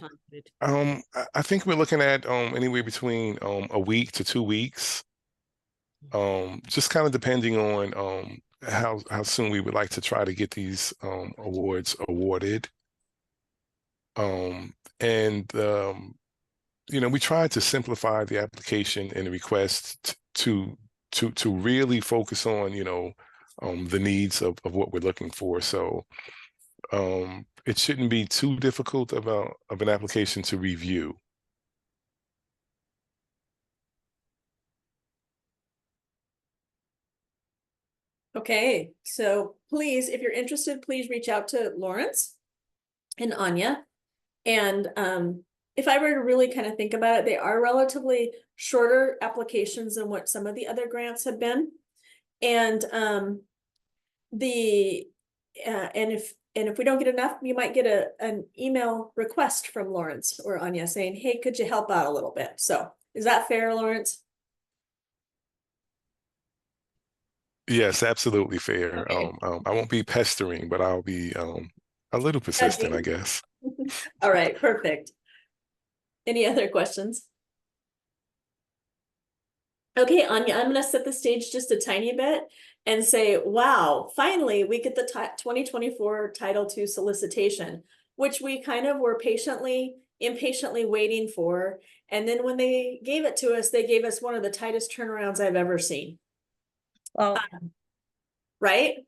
time. I think we're looking at anywhere between a week to 2 weeks. Just kind of depending on how soon we would like to try to get these awards awarded. We tried to simplify the application and the request to really focus on the needs of what we're looking for. So it shouldn't be too difficult of an application to review. Okay, so please, if you're interested, please reach out to Lawrence and Anya. And if I were to really kind of think about it, they are relatively shorter applications than what some of the other grants have been. And if we don't get enough, you might get an email request from Lawrence or Anya saying, hey, could you help out a little bit? So is that fair, Lawrence? Yes, absolutely fair. Okay. I won't be pestering, but I'll be a little persistent, I guess. All right, perfect. Any other questions? Okay, Anya, I'm gonna set the stage just a tiny bit and say, wow, finally we get the 2024 Title II solicitation, which we kind of were impatiently waiting for. And then when they gave it to us, they gave us one of the tightest turnarounds I've ever seen. Well, right?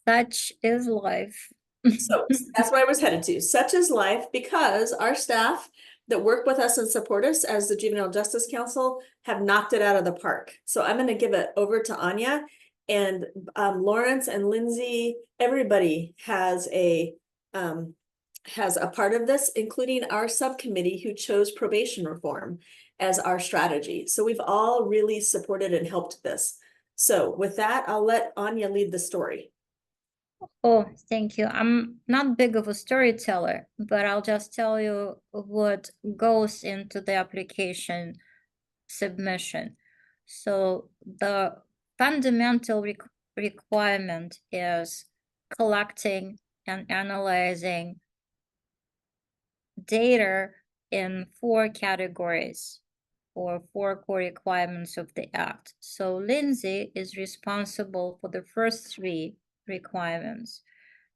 Such is life. So that's where I was headed to. Such is life, because our staff that work with us and support us as the Juvenile Justice Council have knocked it out of the park. So I'm going to give it over to Anya, and Lawrence and Lindsay. Everybody has a part of this, including our subcommittee who chose probation reform as our strategy. So we've all really supported and helped this. So with that, I'll let Anya lead the story. Oh, thank you. I'm not big of a storyteller, but I'll just tell you what goes into the application submission. So the fundamental requirement is collecting and analyzing data in 4 categories or 4 core requirements of the Act. So Lindsay is responsible for the first 3 requirements,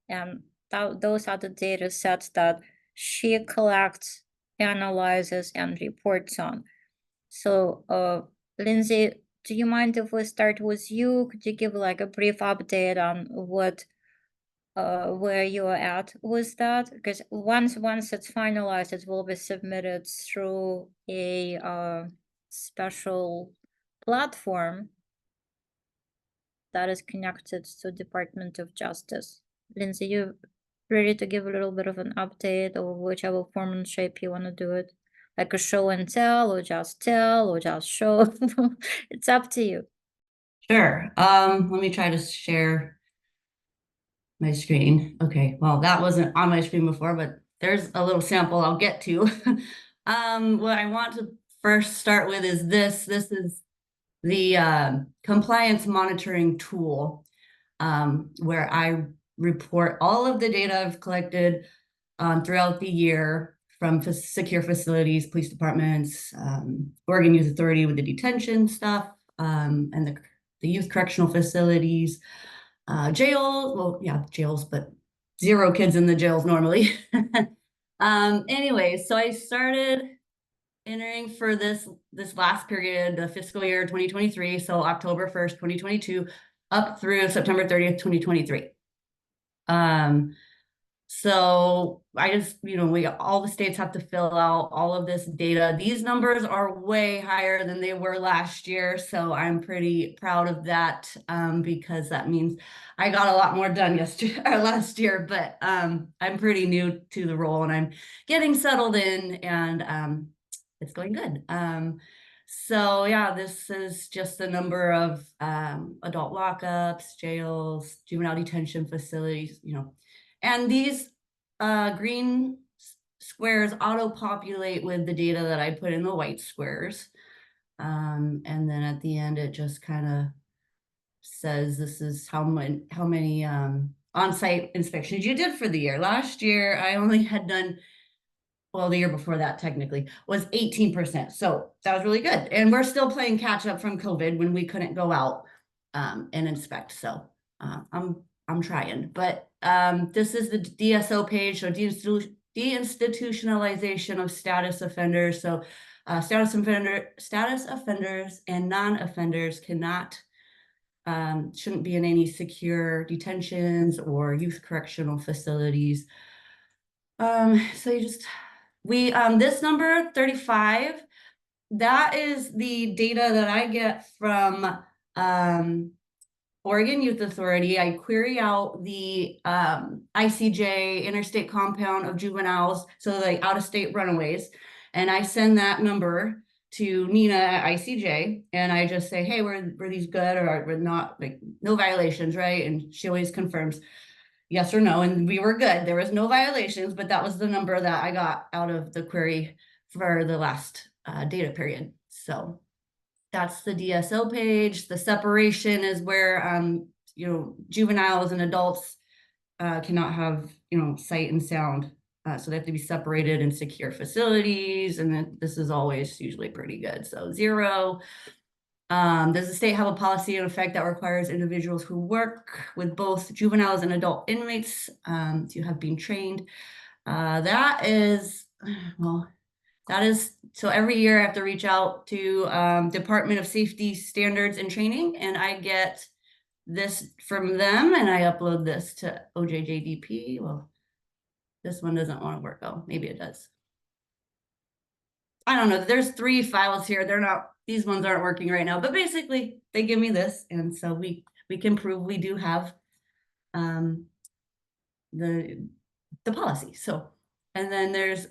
and those are the data sets that she collects, analyzes, and reports on. So Lindsay, do you mind if we start with you? Could you give like a brief update on what where you're at with that? Because once it's finalized, it will be submitted through a special platform that is connected to Department of Justice. Lindsay, you ready to give a little bit of an update, or whichever form and shape you want to do it? Like a show and tell, or just show? It's up to you. Sure. Let me try to share my screen. Okay, well, that wasn't on my screen before, but there's a little sample I'll get to. What I want to first start with is this. This is the compliance monitoring tool, where I report all of the data I've collected throughout the year from secure facilities, police departments, Oregon Youth Authority with the detention stuff, and the youth correctional facilities, jails, well, yeah, jails, but 0 kids in the jails normally. Anyway, so I started entering for this last period, the fiscal year 2023, so October 1st, 2022, up through September 30th, 2023. So I just, all the states have to fill out all of this data. These numbers are way higher than they were last year. So I'm pretty proud of that, because that means I got a lot more done last year, but I'm pretty new to the role and I'm getting settled in, and it's going good. So yeah, this is just the number of adult lockups, jails, juvenile detention facilities, and these green squares auto-populate with the data that I put in the white squares. And then at the end, it just kind of says this is how many on-site inspections you did for the year. Last year, I only had done, well, the year before that technically was 18%. So that was really good. And we're still playing catch up from COVID when we couldn't go out and inspect. So I'm trying, but this is the DSO page, so deinstitutionalization of status offenders. So status offenders and non-offenders cannot, shouldn't be in any secure detentions or youth correctional facilities. So this number 35, that is the data that I get from Oregon Youth Authority. I query out the ICJ, Interstate Compound of Juveniles, so the out-of-state runaways, and I send that number to Nina at ICJ, and I just say, hey, were these good, or we're not, like, no violations, right? And she always confirms yes or no, and we were good. There was no violations, but that was the number that I got out of the query for the last data period. So that's the DSO page. The separation is where, juveniles and adults cannot have, sight and sound. So they have to be separated in secure facilities. And then this is always usually pretty good. So 0. Does the state have a policy in effect that requires individuals who work with both juveniles and adult inmates to have been trained? That is, so every year I have to reach out to Department of Safety Standards and Training, and I get this from them, and I upload this to OJDDP. Well, this one doesn't want to work. Oh, maybe it does. I don't know. There's 3 files here. These ones aren't working right now, but basically they give me this, and so we can prove we do have the policy. So, and then there's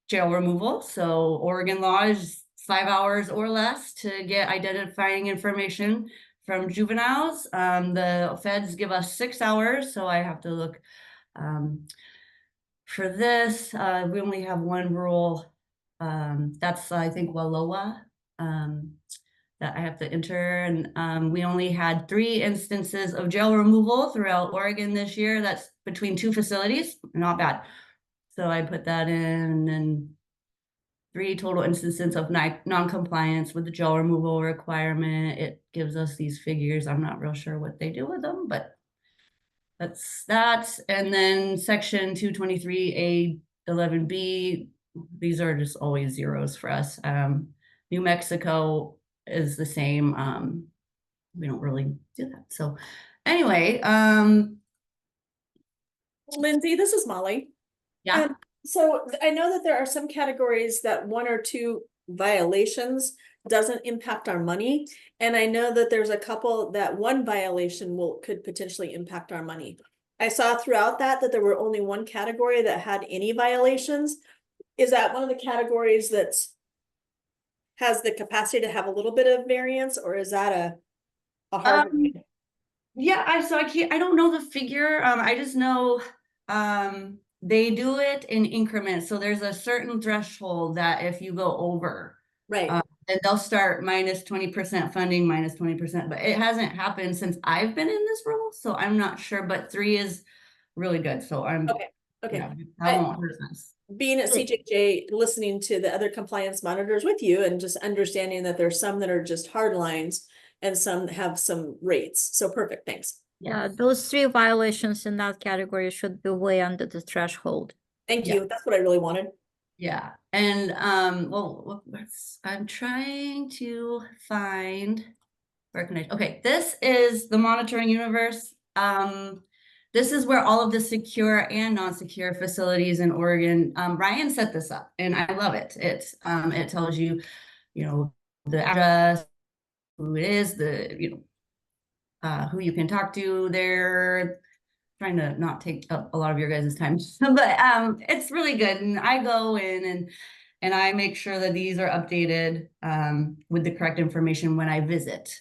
jail removal. So Oregon law is 5 hours or less to get identifying information from juveniles. The feds give us 6 hours, so I have to look for this. We only have one rule. That's, I think, Wallowa, that I have to enter. And we only had 3 instances of jail removal throughout Oregon this year. That's between 2 facilities, not bad. So I put that in, and 3 total instances of non-compliance with the jail removal requirement. It gives us these figures. I'm not real sure what they do with them, but that's that. And then section 223A 11B, these are just always zeros for us. New Mexico is the same. We don't really do that. So anyway, Lindsay, this is Molly. Yeah. So I know that there are some categories that 1 or 2 violations doesn't impact our money. And I know that there's a couple that 1 violation could potentially impact our money. I saw throughout that there were only 1 category that had any violations. Is that one of the categories that has the capacity to have a little bit of variance, or is that a hard? Yeah, I don't know the figure. I just know they do it in increments. So there's a certain threshold that if you go over, Right. then they'll start minus 20% funding, minus 20%. But it hasn't happened since I've been in this role, so I'm not sure. But 3 is really good. So I'm Okay. yeah, that won't hurt us. Being at CJJ, listening to the other compliance monitors with you and just understanding that there's some that are just hard lines and some have some rates. So perfect, thanks. Yeah, those 3 violations in that category should be way under the threshold. Thank you. That's what I really wanted. Yeah, and well, I'm trying to find recognize. Okay, this is the monitoring universe. This is where all of the secure and non-secure facilities in Oregon. Ryan set this up, and I love it. It tells you, the address, who it is, who you can talk to there. Trying to not take up a lot of your guys' time, but it's really good. And I go in and I make sure that these are updated with the correct information when I visit.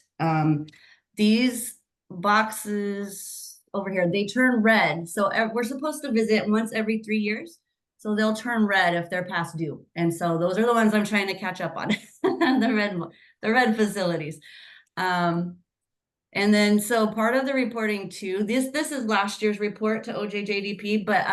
These boxes over here, they turn red. So we're supposed to visit once every 3 years. So they'll turn red if they're past due. And so those are the ones I'm trying to catch up on, the red facilities. And then, so part of the reporting too, this is last year's report to OJDDP, but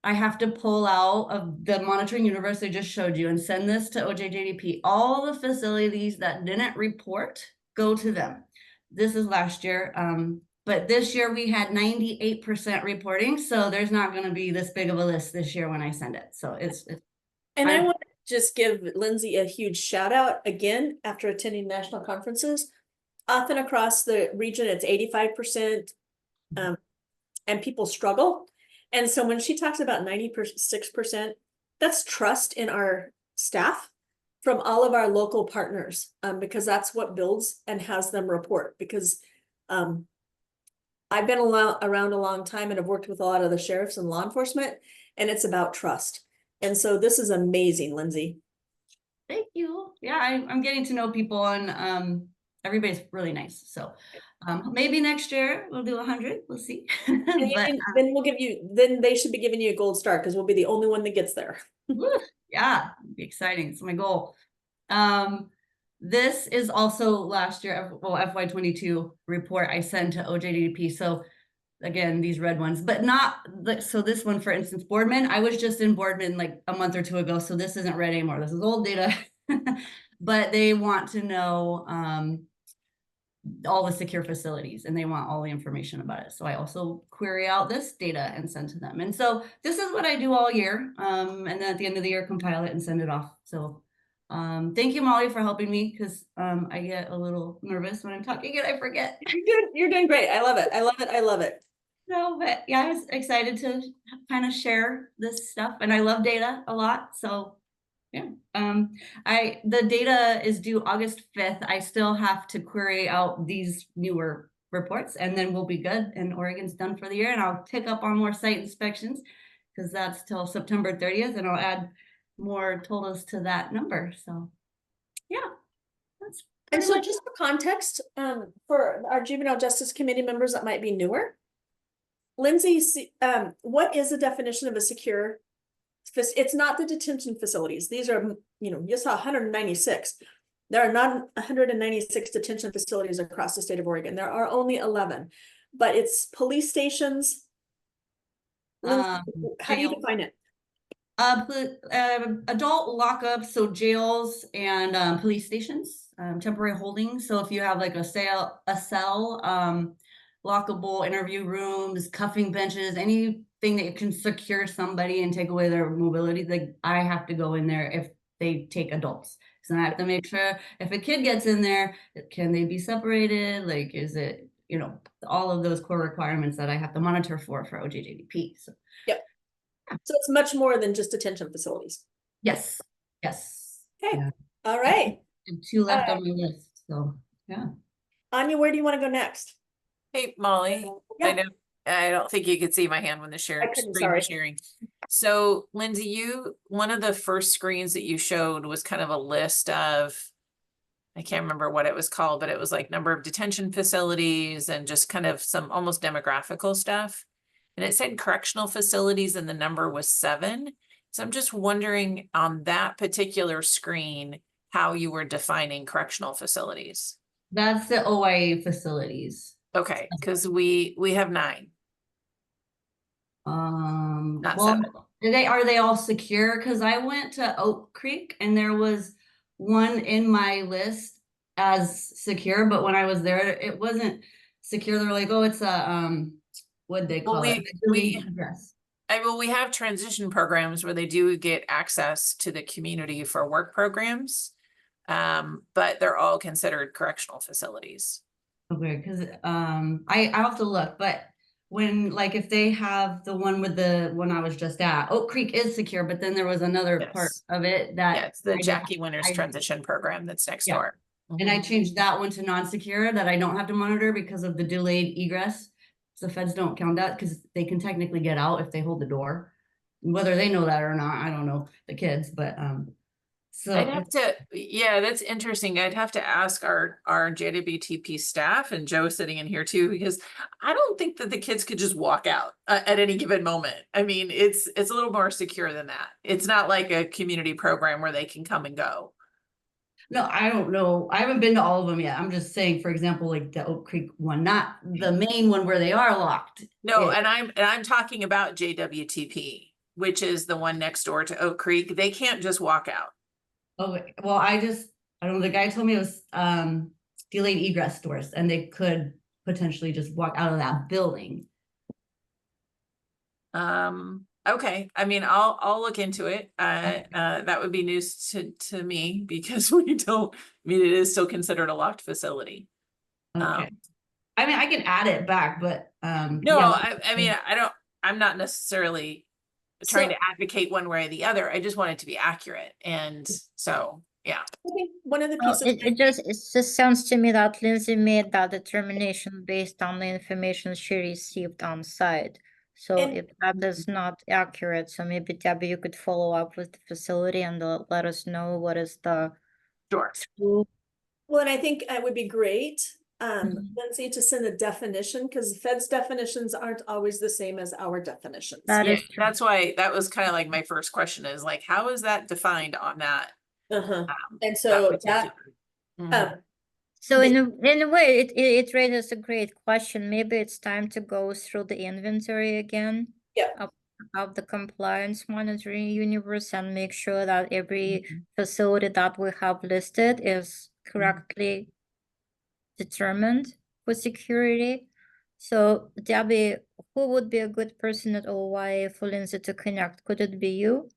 I have to pull out of the monitoring universe I just showed you and send this to OJDDP. All the facilities that didn't report go to them. This is last year, but this year we had 98% reporting, so there's not going to be this big of a list this year when I send it. So And I want to just give Lindsay a huge shout out again after attending national conferences. Often across the region, it's 85%, and people struggle. And so when she talks about 96%, that's trust in our staff from all of our local partners, because that's what builds and has them report. Because I've been around a long time and have worked with a lot of the sheriffs and law enforcement, and it's about trust. And so this is amazing, Lindsay. Thank you. Yeah, I'm getting to know people, and everybody's really nice. So maybe next year we'll do 100. We'll see. Then they should be giving you a gold star because we'll be the only one that gets there. Yeah, it'll be exciting. It's my goal. This is also last year, FY22 report I sent to OJDDP. So again, these red ones, but not so this one, for instance, Boardman, I was just in Boardman like a month or 2 ago. So this isn't red anymore. This is old data, but they want to know all the secure facilities and they want all the information about it. So I also query out this data and send to them. And so this is what I do all year. And then at the end of the year, compile it and send it off. So thank you, Molly, for helping me, because I get a little nervous when I'm talking and I forget. You're doing great. I love it. I love it. I love it. No, but yeah, I was excited to kind of share this stuff, and I love data a lot. So yeah, the data is due August 5th. I still have to query out these newer reports, and then we'll be good. And Oregon's done for the year, and I'll pick up on more site inspections because that's till September 30th, and I'll add more totals to that number. So yeah, that's. And so just for context, for our Juvenile Justice Committee members that might be newer, Lindsay, what is the definition of a secure? It's not the detention facilities. These are, you saw 196. There are not 196 detention facilities across the state of Oregon. There are only 11, but it's police stations. Lindsay, how do you define it? Adult lockups, so jails and police stations, temporary holding. So if you have like a cell, lockable interview rooms, cuffing benches, anything that can secure somebody and take away their mobility, like I have to go in there if they take adults. So I have to make sure if a kid gets in there, can they be separated? Like, is it, all of those core requirements that I have to monitor for OJDDP. So yep. So it's much more than just detention facilities. Yes. Yes. Okay. Yeah. All right. And 2 left on my list. So yeah. Anya, where do you want to go next? Hey, Molly, Yeah. I don't think you could see my hand when the screen was sharing. So Lindsay, one of the first screens that you showed was kind of a list of I can't remember what it was called, but it was like number of detention facilities and just kind of some almost demographical stuff. And it said correctional facilities and the number was 7. So I'm just wondering on that particular screen, how you were defining correctional facilities. That's the OIA facilities. Okay, because we have 9. Not Well, 7. are they all secure? Because I went to Oak Creek and there was one in my list as secure, but when I was there, it wasn't secure. They were like, oh, it's a what'd they call it? Address. We have transition programs where they do get access to the community for work programs, but they're all considered correctional facilities. Okay, because I have to look, but when like if they have the one with the one I was just at, Oak Creek is secure, but then there was another part of it that it's the Jackie Winters transition program that's next door. And I changed that one to non-secure that I don't have to monitor because of the delayed egress. So feds don't count that because they can technically get out if they hold the door. Whether they know that or not, I don't know, the kids, but so I'd have to, yeah, that's interesting. I'd have to ask our JWTP staff, and Joe sitting in here too, because I don't think that the kids could just walk out at any given moment. I mean, it's a little more secure than that. It's not like a community program where they can come and go. No, I don't know. I haven't been to all of them yet. I'm just saying, for example, like the Oak Creek one, not the main one where they are locked. No, and I'm talking about JWTP, which is the one next door to Oak Creek. They can't just walk out. Okay, well, I don't know, the guy told me it was delayed egress doors and they could potentially just walk out of that building. Okay, I mean, I'll look into it. That would be news to me because we don't, I mean, it is still considered a locked facility. Okay. I mean, I can add it back, but no, yeah. I mean, I'm not necessarily trying to advocate one way or the other. I just want it to be accurate. And so, yeah. I think one of the Well, pieces. it just sounds to me that Lindsay made that determination based on the information she received on site. So if that is not accurate, so maybe Debbie, you could follow up with the facility and let us know what is the Sure. Well, and I think it would be great, Lindsay, to send a definition, because Fed's definitions aren't always the same as our definitions. That's why that was kind of like my first question is like, how is that defined on that? And so so in a way, it raises a great question. Maybe it's time to go through the inventory again of the compliance monitoring universe and make sure that every facility that we have listed is correctly determined for security. So Debbie, who would be a good person at OYA for Lindsay to connect? Could it be you?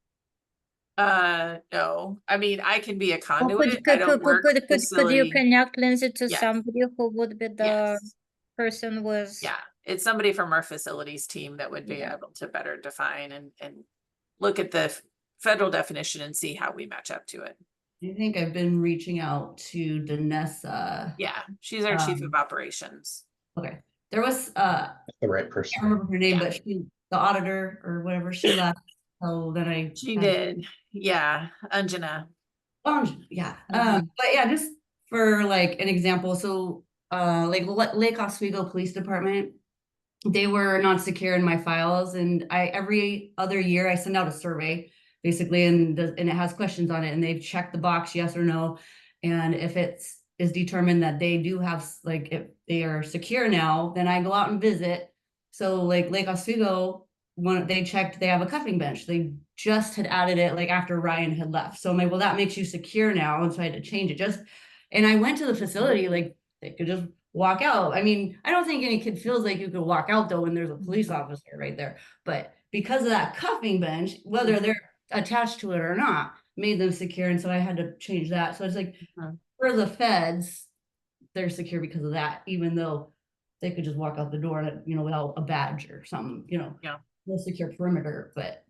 No, I mean, I can be a conduit. Could you connect Lindsay to somebody who would be the person with? Yeah, it's somebody from our facilities team that would be able to better define and look at the federal definition and see how we match up to it. I think I've been reaching out to Danessa. Yeah, she's our chief of operations. Okay, there was the right person. I can't remember her name, but she, the auditor or whatever, she left. So then she did. Yeah, Anjana. Yeah. But yeah, just for like an example, so like Lake Oswego Police Department, they were not secure in my files, and every other year I send out a survey basically, and it has questions on it, and they've checked the box yes or no, and if it is determined that they do have, like, if they are secure now, then I go out and visit. So like Lake Oswego, when they checked, they have a cuffing bench. They just had added it like after Ryan had left. So I'm like, well, that makes you secure now. And so I had to change it and I went to the facility, like they could just walk out. I mean, I don't think any kid feels like you could walk out though when there's a police officer right there. But because of that cuffing bench, whether they're attached to it or not, made them secure. And so I had to change that. So it's like for the feds, they're secure because of that, even though they could just walk out the door, you know, without a badge or something, you know. Yeah. No secure perimeter, but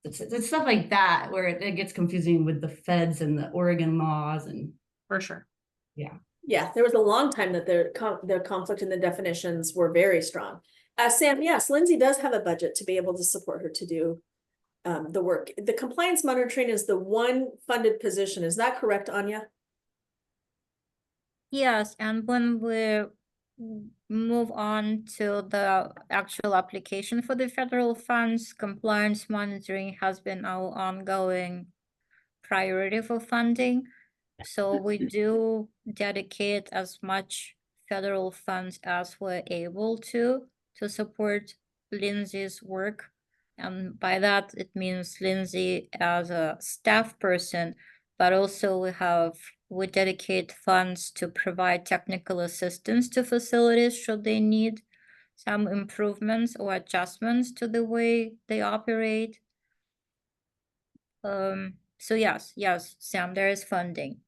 it's stuff like that where it gets confusing with the feds and the Oregon laws and for sure. Yeah, there was a long time that their conflict in the definitions were very strong. Sam, yes, Lindsay does have a budget to be able to support her to do the work. The compliance monitoring is the one funded position. Is that correct, Anya? Yes, and when we move on to the actual application for the federal funds, compliance monitoring has been our ongoing priority for funding. So we do dedicate as much federal funds as we're able to support Lindsay's work. And by that, it means Lindsay as a staff person, but also we dedicate funds to provide technical assistance to facilities should they need some improvements or adjustments to the way they operate. So yes, Sam, there is funding.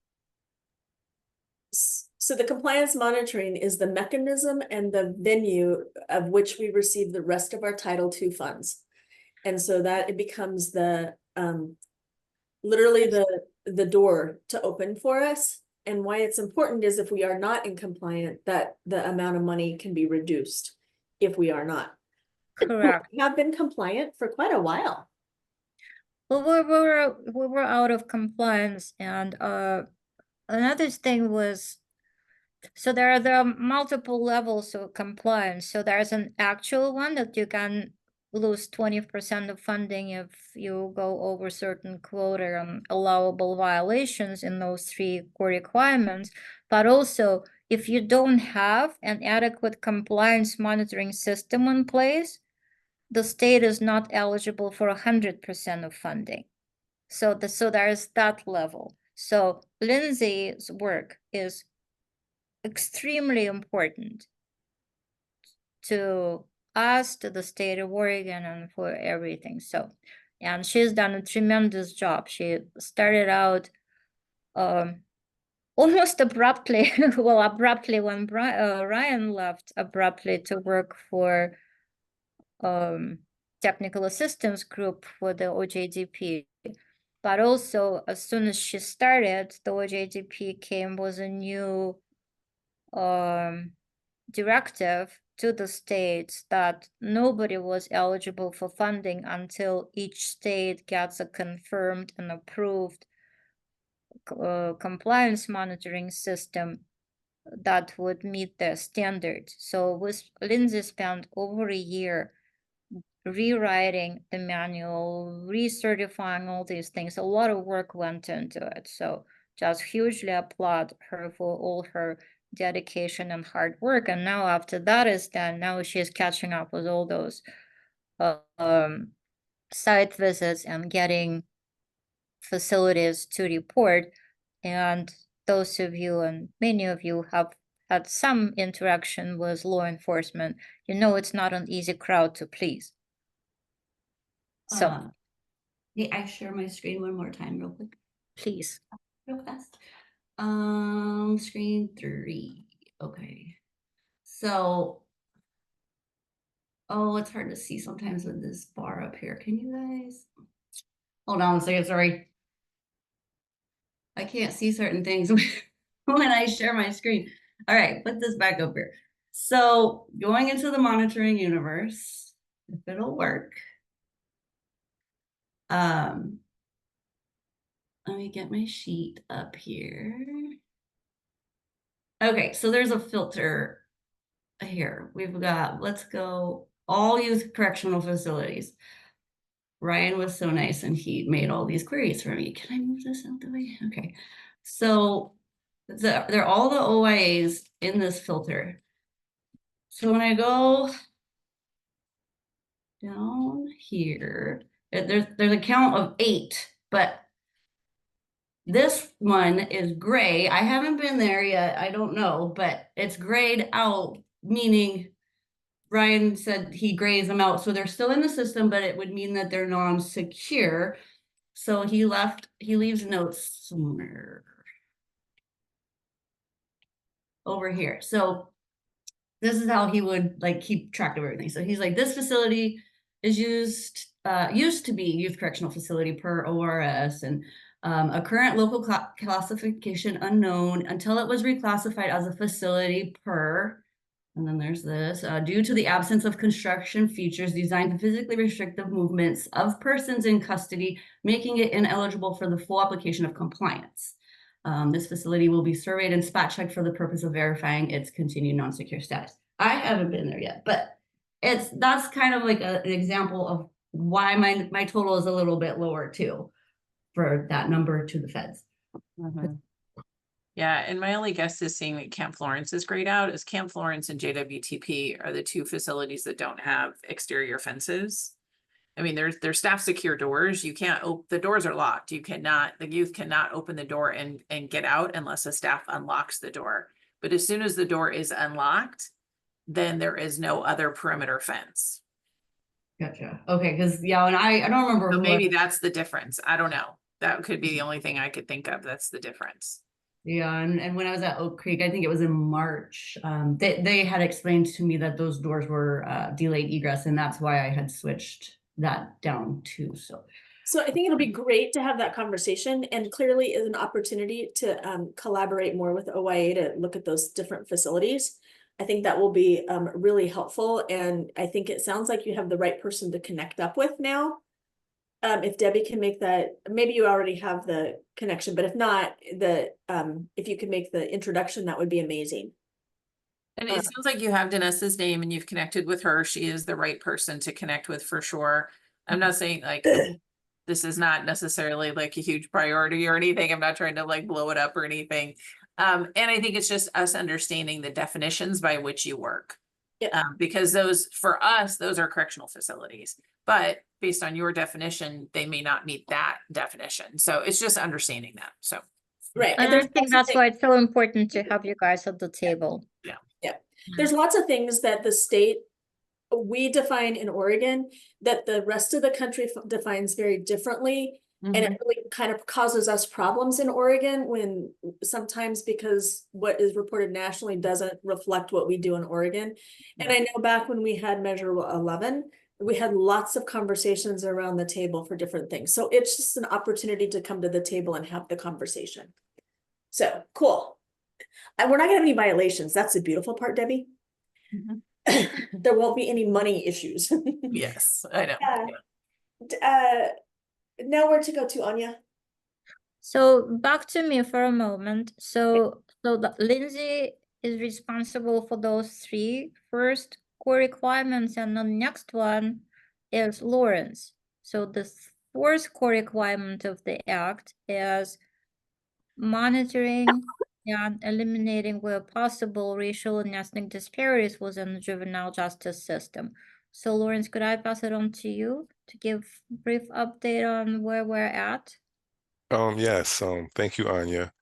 So the compliance monitoring is the mechanism and the venue of which we receive the rest of our Title II funds. And so that it becomes the literally the door to open for us. And why it's important is if we are not in compliant, that the amount of money can be reduced if we are not. Correct. We have been compliant for quite a while. Well, we were out of compliance, and another thing was, so there are multiple levels of compliance. So there's an actual one that you can lose 20% of funding if you go over certain quota and allowable violations in those 3 core requirements. But also, if you don't have an adequate compliance monitoring system in place, the state is not eligible for 100% of funding. So there's that level. So Lindsay's work is extremely important to us, to the state of Oregon, and for everything. So, and she's done a tremendous job. She started out almost abruptly, well, abruptly when Ryan left abruptly to work for technical assistance group for the OJDP. But also, as soon as she started, the OJDP came with a new directive to the states that nobody was eligible for funding until each state gets a confirmed and approved compliance monitoring system that would meet their standards. So Lindsay spent over a year rewriting the manual, recertifying all these things. A lot of work went into it. So just hugely applaud her for all her dedication and hard work. And now after that is done, now she's catching up with all those site visits and getting facilities to report. And those of you, and many of you, have had some interaction with law enforcement. You know it's not an easy crowd to please. So may I share my screen one more time real quick? Please. Real fast. Screen 3. Okay. So, oh, it's hard to see sometimes with this bar up here. Can you guys hold on a second? Sorry. I can't see certain things when I share my screen. All right, put this back up here. So going into the monitoring universe, if it'll work. Let me get my sheet up here. Okay, so there's a filter here. We've got, let's go, all youth correctional facilities. Ryan was so nice and he made all these queries for me. Can I move this out the way? Okay. So they're all the OIAs in this filter. So when I go down here, there's a count of 8, but this one is gray. I haven't been there yet. I don't know, but it's grayed out, meaning Ryan said he grays them out. So they're still in the system, but it would mean that they're non-secure. So he leaves notes somewhere over here. So this is how he would like keep track of everything. So he's like, this facility is used to be youth correctional facility per ORS, and a current local classification unknown until it was reclassified as a facility per. And then there's this, due to the absence of construction features designed to physically restrict the movements of persons in custody, making it ineligible for the full application of compliance. This facility will be surveyed and spot checked for the purpose of verifying its continued non-secure status. I haven't been there yet, but that's kind of like an example of why my total is a little bit lower too, for that number to the feds. Yeah, and my only guess is seeing that Camp Florence is grayed out, is Camp Florence and JWTP are the two facilities that don't have exterior fences. I mean, there's staff secure doors. You can't the doors are locked. The youth cannot open the door and get out unless a staff unlocks the door. But as soon as the door is unlocked, then there is no other perimeter fence. Gotcha. Okay, because yeah, and I don't remember. So maybe that's the difference. I don't know. That could be the only thing I could think of. That's the difference. Yeah, and when I was at Oak Creek, I think it was in March, they had explained to me that those doors were delayed egress, and that's why I had switched that down too. So I think it'll be great to have that conversation, and clearly is an opportunity to collaborate more with OYA to look at those different facilities. I think that will be really helpful, and I think it sounds like you have the right person to connect up with now. If Debbie can make that, maybe you already have the connection, but if not, if you could make the introduction, that would be amazing. And it sounds like you have Danessa's name and you've connected with her. She is the right person to connect with for sure. I'm not saying like this is not necessarily like a huge priority or anything. I'm not trying to like blow it up or anything. And I think it's just us understanding the definitions by which you work. Because those, for us, those are correctional facilities, but based on your definition, they may not meet that definition. So it's just understanding that. So. Right. And I think that's why it's so important to have you guys at the table. Yeah. Yeah. There's lots of things that the state, we define in Oregon that the rest of the country defines very differently. And it really kind of causes us problems in Oregon when sometimes because what is reported nationally doesn't reflect what we do in Oregon. And I know back when we had Measure 11, we had lots of conversations around the table for different things. So it's just an opportunity to come to the table and have the conversation. So cool. And we're not gonna have any violations. That's the beautiful part, Debbie. There won't be any money issues. Yes, I know. Now where to go to, Anya? So back to me for a moment. So Lindsay is responsible for those three first core requirements, and the next one is Lawrence. So the fourth core requirement of the Act is monitoring and eliminating where possible racial and ethnic disparities within the juvenile justice system. So Lawrence, could I pass it on to you to give a brief update on where we're at? Yes, thank you, Anya.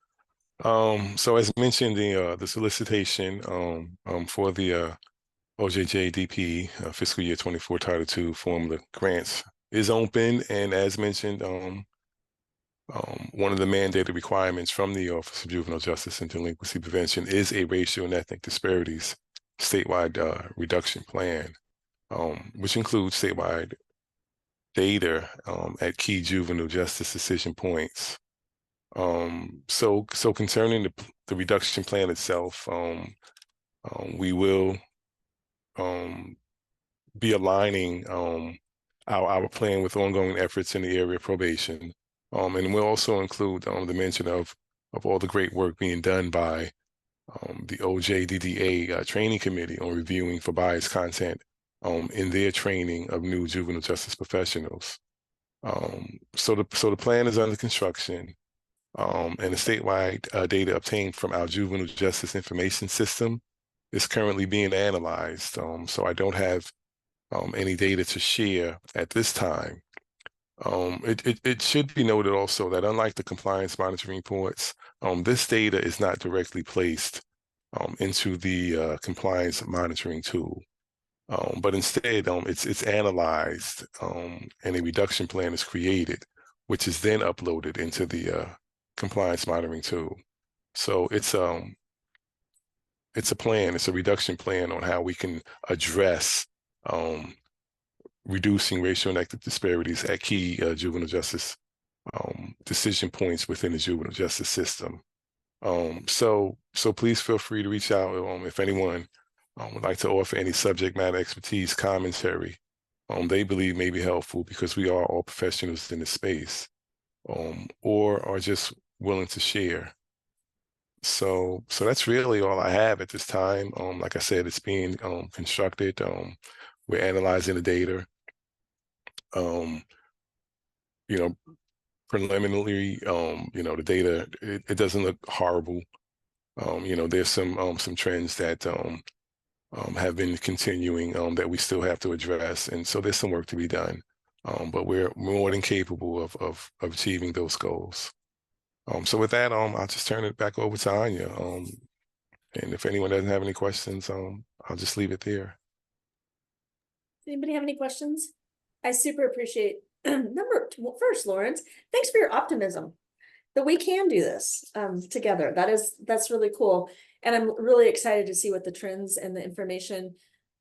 So as mentioned, the solicitation for the OJDDA fiscal year 24 Title II formula grants is open, and as mentioned, one of the mandated requirements from the Office of Juvenile Justice and Delinquency Prevention is a racial and ethnic disparities statewide reduction plan, which includes statewide data at key juvenile justice decision points. So concerning the reduction plan itself, we will be aligning our plan with ongoing efforts in the area of probation. And we'll also include the mention of all the great work being done by the OJDDA training committee on reviewing for bias content in their training of new juvenile justice professionals. So the plan is under construction, and the statewide data obtained from our juvenile justice information system is currently being analyzed. So I don't have any data to share at this time. It should be noted also that unlike the compliance monitoring reports, this data is not directly placed into the compliance monitoring tool, but instead it's analyzed and a reduction plan is created, which is then uploaded into the compliance monitoring tool. So it's a plan, it's a reduction plan on how we can address reducing racial and ethnic disparities at key juvenile justice decision points within the juvenile justice system. So please feel free to reach out if anyone would like to offer any subject matter expertise commentary they believe may be helpful, because we are all professionals in this space, or are just willing to share So that's really all I have at this time. Like I said, it's being constructed. We're analyzing the data. You know, preliminarily, the data, it doesn't look horrible. There's some trends that have been continuing that we still have to address, and so there's some work to be done. But we're more than capable of achieving those goals. So with that, I'll just turn it back over to Anya. And if anyone doesn't have any questions, I'll just leave it there. Anybody have any questions? I super appreciate first, Lawrence, thanks for your optimism that we can do this together. That's really cool. And I'm really excited to see what the trends and the information.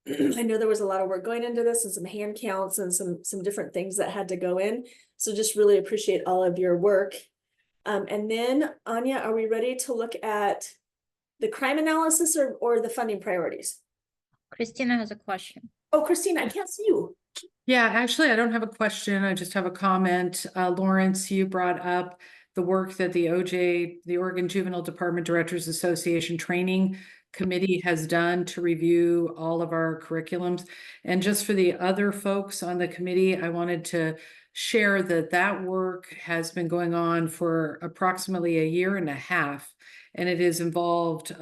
I know there was a lot of work going into this and some hand counts and some different things that had to go in. So just really appreciate all of your work. And then Anya, are we ready to look at the crime analysis or the funding priorities? Christina has a question. Oh, Christina, I can't see you. Yeah, actually, I don't have a question. I just have a comment. Lawrence, you brought up the work that the Oregon Juvenile Department Directors Association Training Committee has done to review all of our curriculums. And just for the other folks on the committee, I wanted to share that work has been going on for approximately a year and a half, and it has involved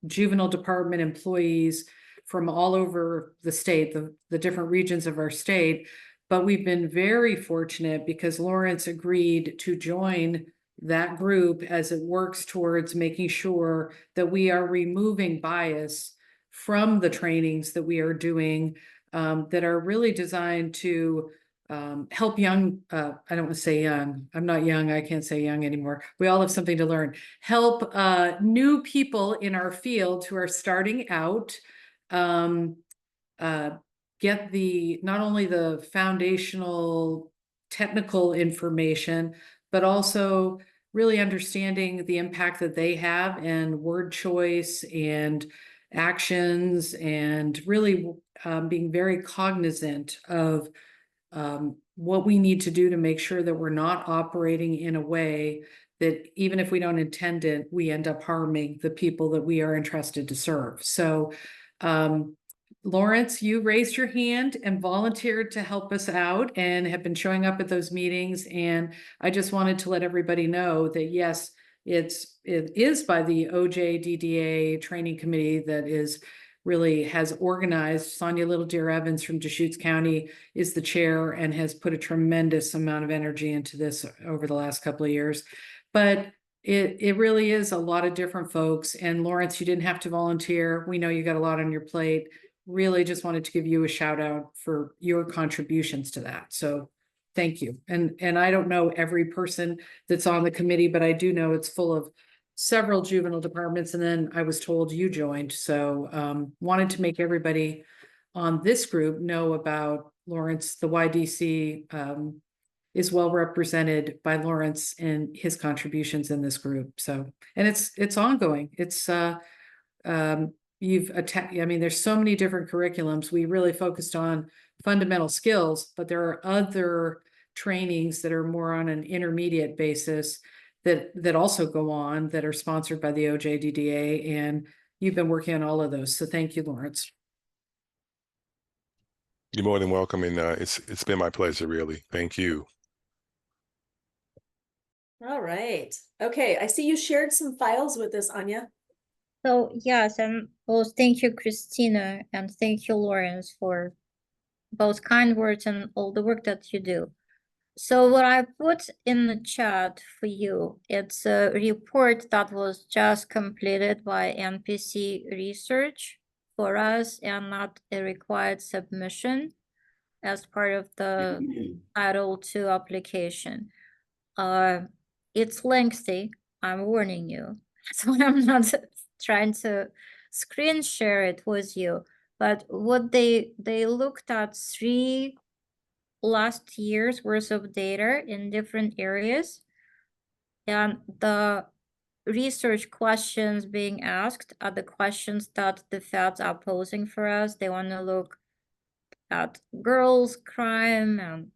juvenile department employees from all over the state, the different regions of our state. But we've been very fortunate because Lawrence agreed to join that group as it works towards making sure that we are removing bias from the trainings that we are doing that are really designed to help young, I don't want to say young, I'm not young, I can't say young anymore. We all have something to learn. Help new people in our field who are starting out get not only the foundational technical information, but also really understanding the impact that they have and word choice and actions, and really being very cognizant of what we need to do to make sure that we're not operating in a way that even if we don't intend it, we end up harming the people that we are entrusted to serve. So Lawrence, you raised your hand and volunteered to help us out and have been showing up at those meetings. And I just wanted to let everybody know that yes, it is by the OJDDA training committee that has organized. Sonia Little Deer Evans from Deschutes County is the chair and has put a tremendous amount of energy into this over the last couple of years. But it really is a lot of different folks. And Lawrence, you didn't have to volunteer. We know you got a lot on your plate. Really just wanted to give you a shout out for your contributions to that. So thank you. And I don't know every person that's on the committee, but I do know it's full of several juvenile departments. And then I was told you joined. So wanted to make everybody on this group know about Lawrence. The YDC is well represented by Lawrence and his contributions in this group. So, and it's ongoing. It's there's so many different curriculums. We really focused on fundamental skills, but there are other trainings that are more on an intermediate basis that also go on that are sponsored by the OJDDA, and you've been working on all of those. So thank you, Lawrence. You're more than welcome, and it's been my pleasure, really. Thank you. All right. Okay, I see you shared some files with us, Anya. So yes, and both thank you, Christina, and thank you, Lawrence, for both kind words and all the work that you do. So what I put in the chat for you, it's a report that was just completed by NPC Research for us and not a required submission as part of the Title II application. It's lengthy, I'm warning you. So I'm not trying to screen share it with you, but what they looked at 3 last year's worth of data in different areas, and the research questions being asked are the questions that the feds are posing for us. They want to look at girls, crime, and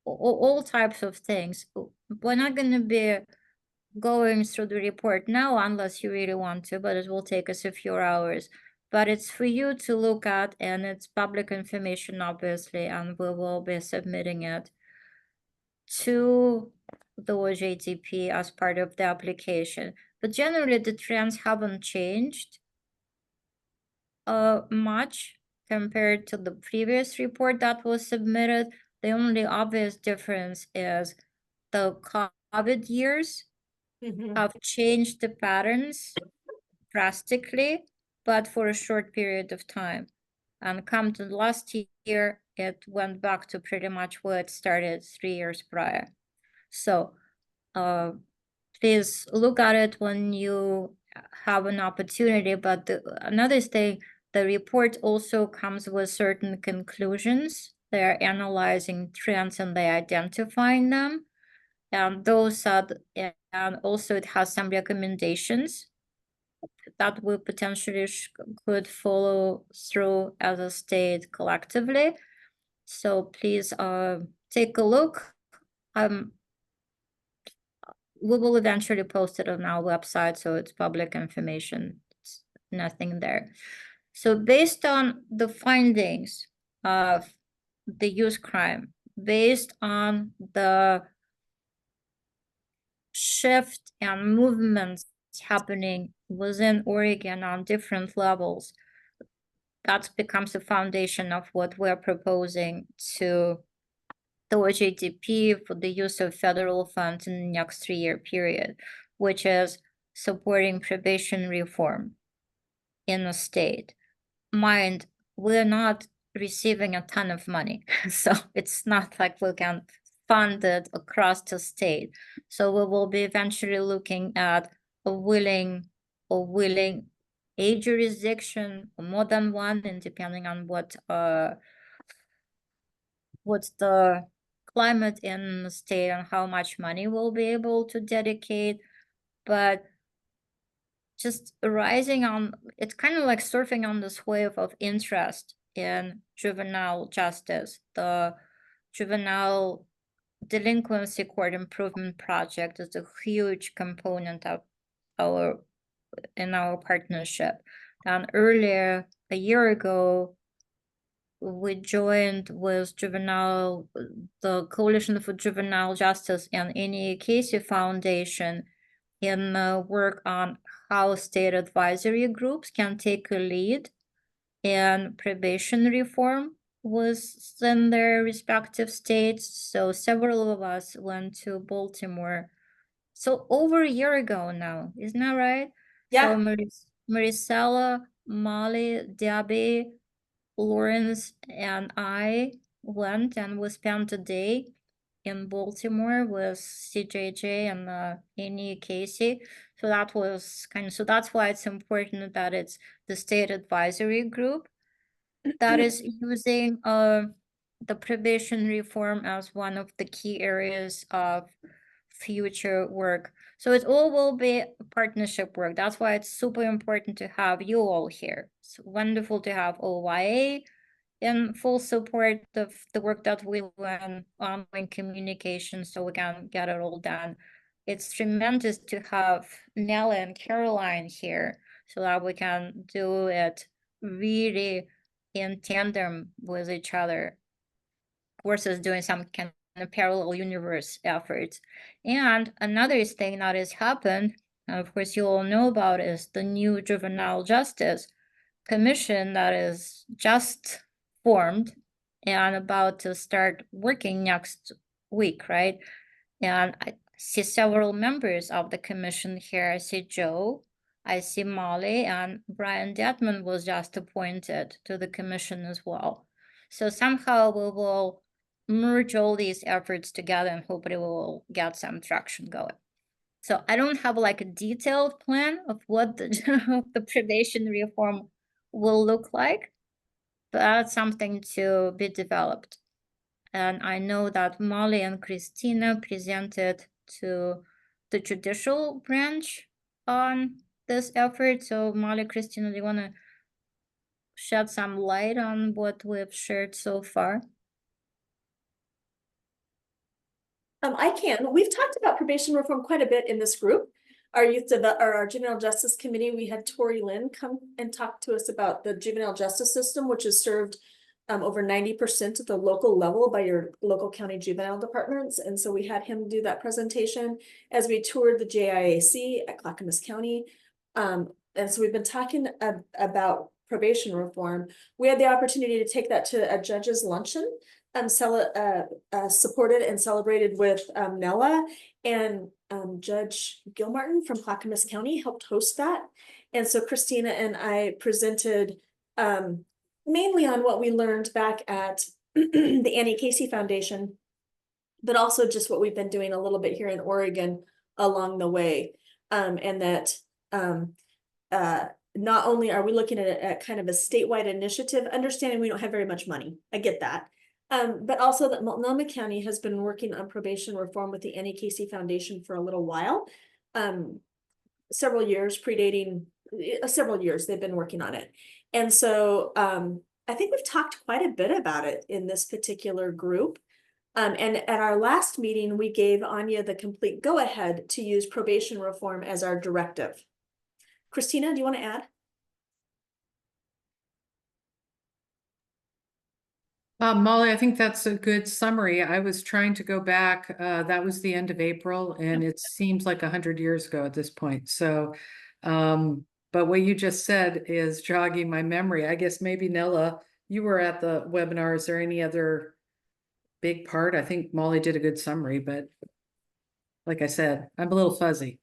all types of things. We're not going to be going through the report now unless you really want to, but it will take us a few hours. But it's for you to look at, and it's public information, obviously, and we will be submitting it to the OJDP as part of the application. But generally, the trends haven't changed much compared to the previous report that was submitted. The only obvious difference is the COVID years have changed the patterns drastically, but for a short period of time. And come to last year, it went back to pretty much where it started 3 years prior. So please look at it when you have an opportunity. But another thing, the report also comes with certain conclusions. They're analyzing trends and they're identifying them. And those are, and also it has some recommendations that we potentially could follow through as a state collectively. So please take a look. We will eventually post it on our website, so it's public information. It's nothing there. So based on the findings of the youth crime, based on the shift and movements happening within Oregon on different levels, that becomes the foundation of what we're proposing to the OJDP for the use of federal funds in the next 3-year period, which is supporting probation reform in the state. Mind, we're not receiving a ton of money, so it's not like we can fund it across the state. So we will be eventually looking at a willing a jurisdiction, or more than one, and depending on what's the climate in the state and how much money we'll be able to dedicate. But just rising on, it's kind of like surfing on this wave of interest in juvenile justice. The Juvenile Delinquency Court Improvement Project is a huge component of our partnership. And earlier, a year ago, we joined with the Coalition for Juvenile Justice and Annie Casey Foundation in work on how state advisory groups can take a lead in probation reform within their respective states. So several of us went to Baltimore. So over a year ago now, isn't that right? Yeah. So Maricela, Molly, Debbie, Lawrence and I went, and we spent a day in Baltimore with CJJ and Annie Casey. So that was so that's why it's important that it's the state advisory group that is using the probation reform as one of the key areas of future work. So it all will be partnership work. That's why it's super important to have you all here. It's wonderful to have OYA in full support of the work that we do on ongoing communication, so we can get it all done. It's tremendous to have Nella and Caroline here so that we can do it really in tandem with each other versus doing some kind of parallel universe efforts. And another thing that has happened, and of course you all know about, is the new Juvenile Justice Commission that is just formed and about to start working next week, right? And I see several members of the commission here. I see Joe, I see Molly, and Brian Detman was just appointed to the commission as well. So somehow we will merge all these efforts together and hopefully we will get some traction going. So I don't have like a detailed plan of what the probation reform will look like, but that's something to be developed. And I know that Molly and Christina presented to the judicial branch on this effort. So Molly, Christina, do you want to shed some light on what we've shared so far? I can. We've talked about probation reform quite a bit in this group. Our juvenile justice committee, we had Tori Lynn come and talk to us about the juvenile justice system, which is served over 90% at the local level by your local county juvenile departments. And so we had him do that presentation as we toured the JIAC at Clackamas County. And so we've been talking about probation reform. We had the opportunity to take that to a judge's luncheon, supported and celebrated with Nella, and Judge Gilmartin from Clackamas County helped host that. And so Christina and I presented mainly on what we learned back at the Annie Casey Foundation, but also just what we've been doing a little bit here in Oregon along the way. And that not only are we looking at kind of a statewide initiative, understanding we don't have very much money, I get that. But also that Multnomah County has been working on probation reform with the Annie Casey Foundation for a little while. Several years predating, several years they've been working on it. And so I think we've talked quite a bit about it in this particular group. And at our last meeting, we gave Anya the complete go-ahead to use probation reform as our directive. Christina, do you want to add? Molly, I think that's a good summary. I was trying to go back. That was the end of April, and it seems like 100 years ago at this point. So, but what you just said is jogging my memory. I guess maybe Nella, you were at the webinar. Is there any other big part? I think Molly did a good summary, but like I said, I'm a little fuzzy.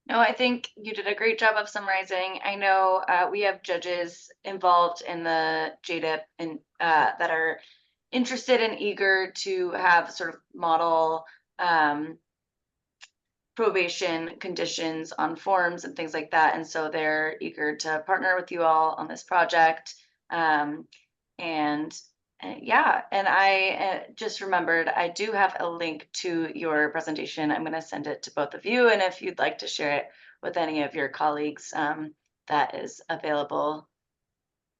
No, I think you did a great job of summarizing. I know we have judges involved in the JDIP and that are interested and eager to have sort of model probation conditions on forms and things like that. And so they're eager to partner with you all on this project. Yeah, and I just remembered I do have a link to your presentation. I'm going to send it to both of you, and if you'd like to share it with any of your colleagues, that is available.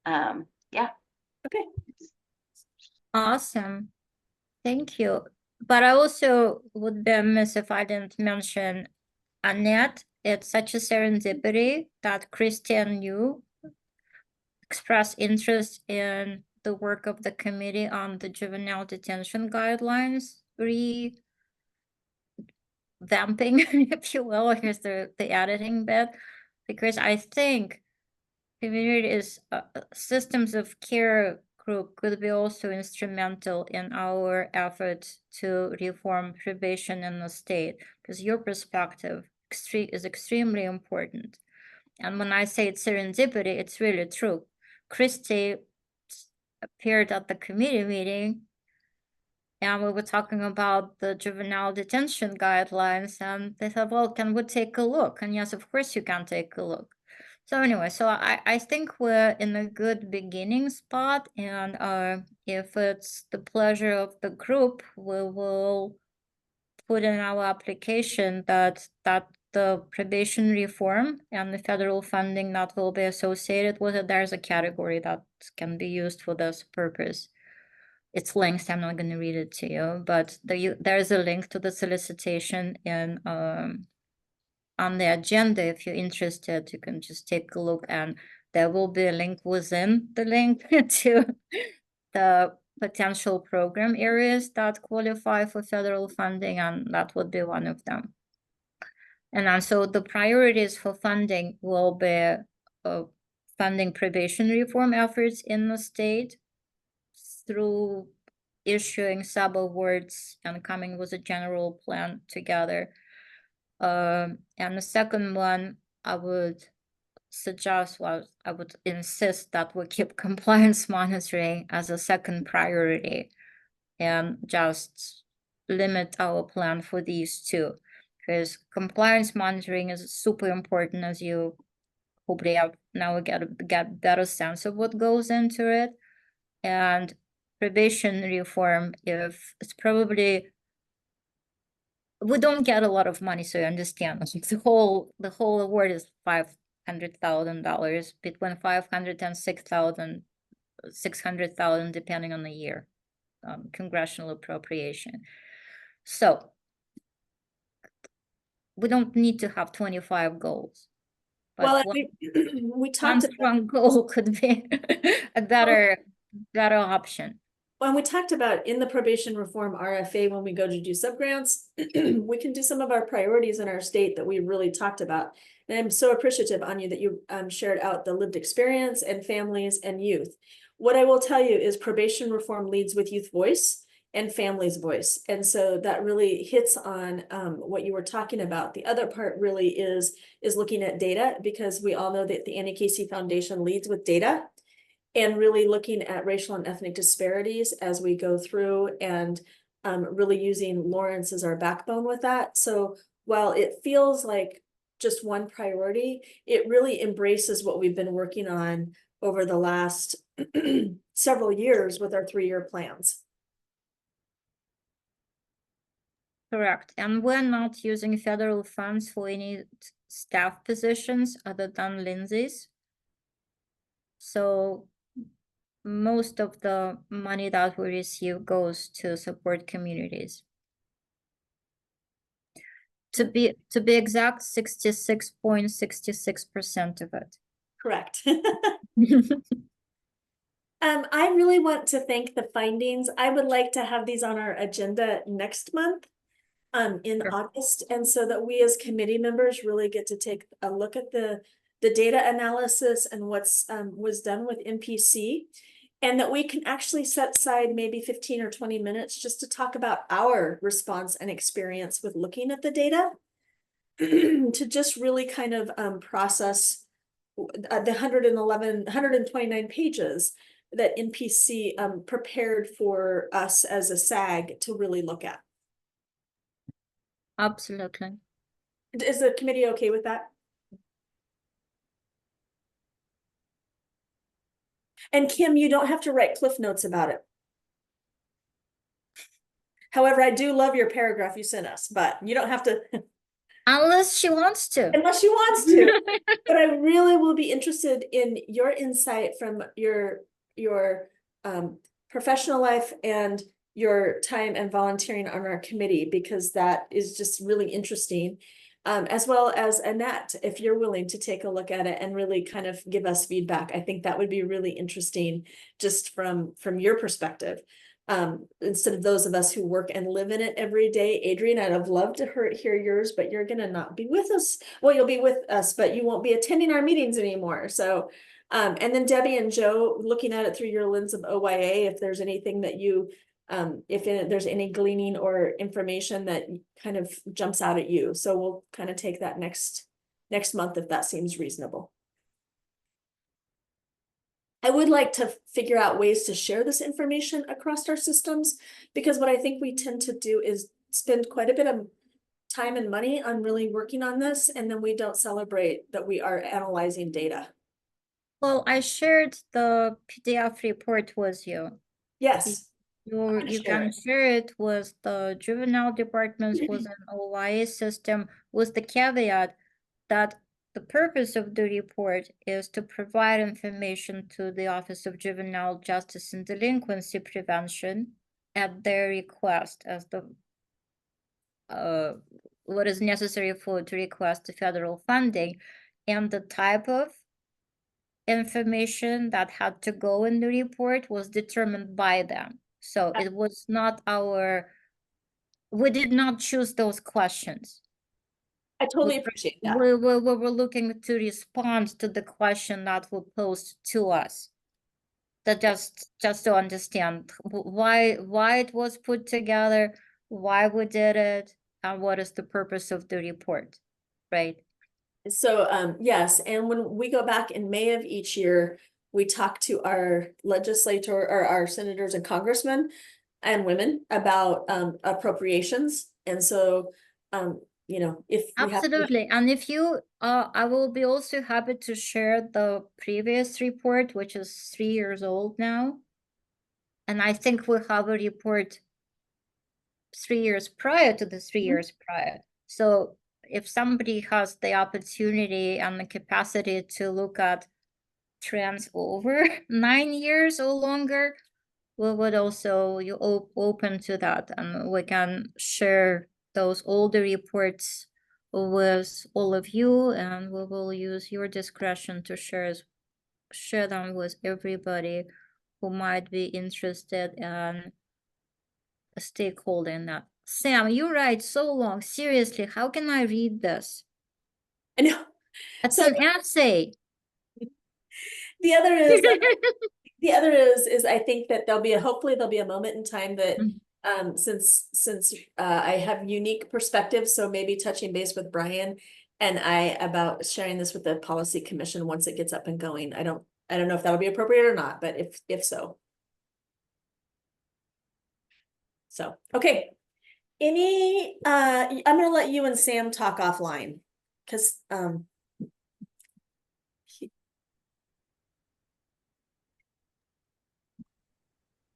Yeah. Okay. Awesome. Thank you. But I also would be amiss if I didn't mention Annette. It's such a serendipity that Christian you expressed interest in the work of the committee on the juvenile detention guidelines revamping, if you will. Here's the editing bit, because I think communities systems of care group could be also instrumental in our efforts to reform probation in the state, because your perspective is extremely important. And when I say it's serendipity, it's really true. Christy appeared at the committee meeting and we were talking about the juvenile detention guidelines, and they said, well, can we take a look? And yes, of course you can take a look. So anyway, so I think we're in a good beginning spot, and if it's the pleasure of the group, we will put in our application that the probation reform and the federal funding that will be associated with it, there's a category that can be used for this purpose. It's linked, I'm not going to read it to you, but there's a link to the solicitation in on the agenda. If you're interested, you can just take a look, and there will be a link within the link to the potential program areas that qualify for federal funding, and that would be one of them. And so the priorities for funding will be funding probation reform efforts in the state through issuing sub-awards and coming with a general plan together. And the second one, I would suggest, well, I would insist that we keep compliance monitoring as a second priority and just limit our plan for these two, because compliance monitoring is super important, as you hopefully have now get better sense of what goes into it. And probation reform, if it's probably, we don't get a lot of money, so you understand. The whole award is $500,000, between $500,000 and $600,000, depending on the year, congressional appropriation. So we don't need to have 25 goals. Well, But we one talked about, strong goal could be a better option. when we talked about in the probation reform RFA, when we go to do subgrants, we can do some of our priorities in our state that we really talked about. And I'm so appreciative, Anya, that you shared out the lived experience and families and youth. What I will tell you is probation reform leads with youth voice and families' voice. And so that really hits on what you were talking about. The other part really is looking at data, because we all know that the Annie Casey Foundation leads with data, and really looking at racial and ethnic disparities as we go through, and really using Lawrence as our backbone with that. So while it feels like just one priority, it really embraces what we've been working on over the last several years with our 3-year plans. Correct. And we're not using federal funds for any staff positions other than Lindsay's. So most of the money that we receive goes to support communities. To be exact, 66.66% of it. Correct. I really want to thank the findings. I would like to have these on our agenda next month, in August, and so that we as committee members really get to take a look at the data analysis and what's was done with MPC, and that we can actually set aside maybe 15 or 20 minutes just to talk about our response and experience with looking at the data, to just really kind of process the 129 pages that MPC prepared for us as a SAG to really look at. Absolutely. Is the committee okay with that? And Kim, you don't have to write cliff notes about it. However, I do love your paragraph you sent us, but you don't have to. Unless she wants to. Unless she wants to. But I really will be interested in your insight from your professional life and your time and volunteering on our committee, because that is just really interesting. As well as Annette, if you're willing to take a look at it and really kind of give us feedback. I think that would be really interesting just from your perspective. Instead of those of us who work and live in it every day. Adrian, I'd have loved to hear yours, but you're gonna not be with us. Well, you'll be with us, but you won't be attending our meetings anymore. So, and then Debbie and Joe, looking at it through your lens of OYA, if there's anything that you, if there's any gleaning or information that kind of jumps out at you. So we'll kind of take that next month, if that seems reasonable. I would like to figure out ways to share this information across our systems, because what I think we tend to do is spend quite a bit of time and money on really working on this, and then we don't celebrate that we are analyzing data. Well, I shared the PDF report with you. Yes. You can share it with the juvenile departments with an OYA system, with the caveat that the purpose of the report is to provide information to the Office of Juvenile Justice and Delinquency Prevention at their request, as the what is necessary to request the federal funding, and the type of information that had to go in the report was determined by them. So it was not we did not choose those questions. I totally appreciate that. We were looking to respond to the question that were posed to us. That just to understand why it was put together, why we did it, and what is the purpose of the report, right? So yes, and when we go back in May of each year, we talk to our legislator or our senators and congressmen and women about appropriations. And so you know, if absolutely, and if you I will be also happy to share the previous report, which is 3 years old now, and I think we have a report 3 years prior to the 3 years prior. So if somebody has the opportunity and the capacity to look at trends over 9 years or longer, we would also open to that, and we can share those older reports with all of you, and we will use your discretion to share them with everybody who might be interested and a stakeholder in that. Sam, you write so long. Seriously, how can I read this? I know. It's So an essay. the other is is I think that hopefully there'll be a moment in time that since I have unique perspectives, so maybe touching base with Brian and I about sharing this with the policy commission once it gets up and going. I don't know if that'll be appropriate or not, but if so. So, okay. I'm gonna let you and Sam talk offline because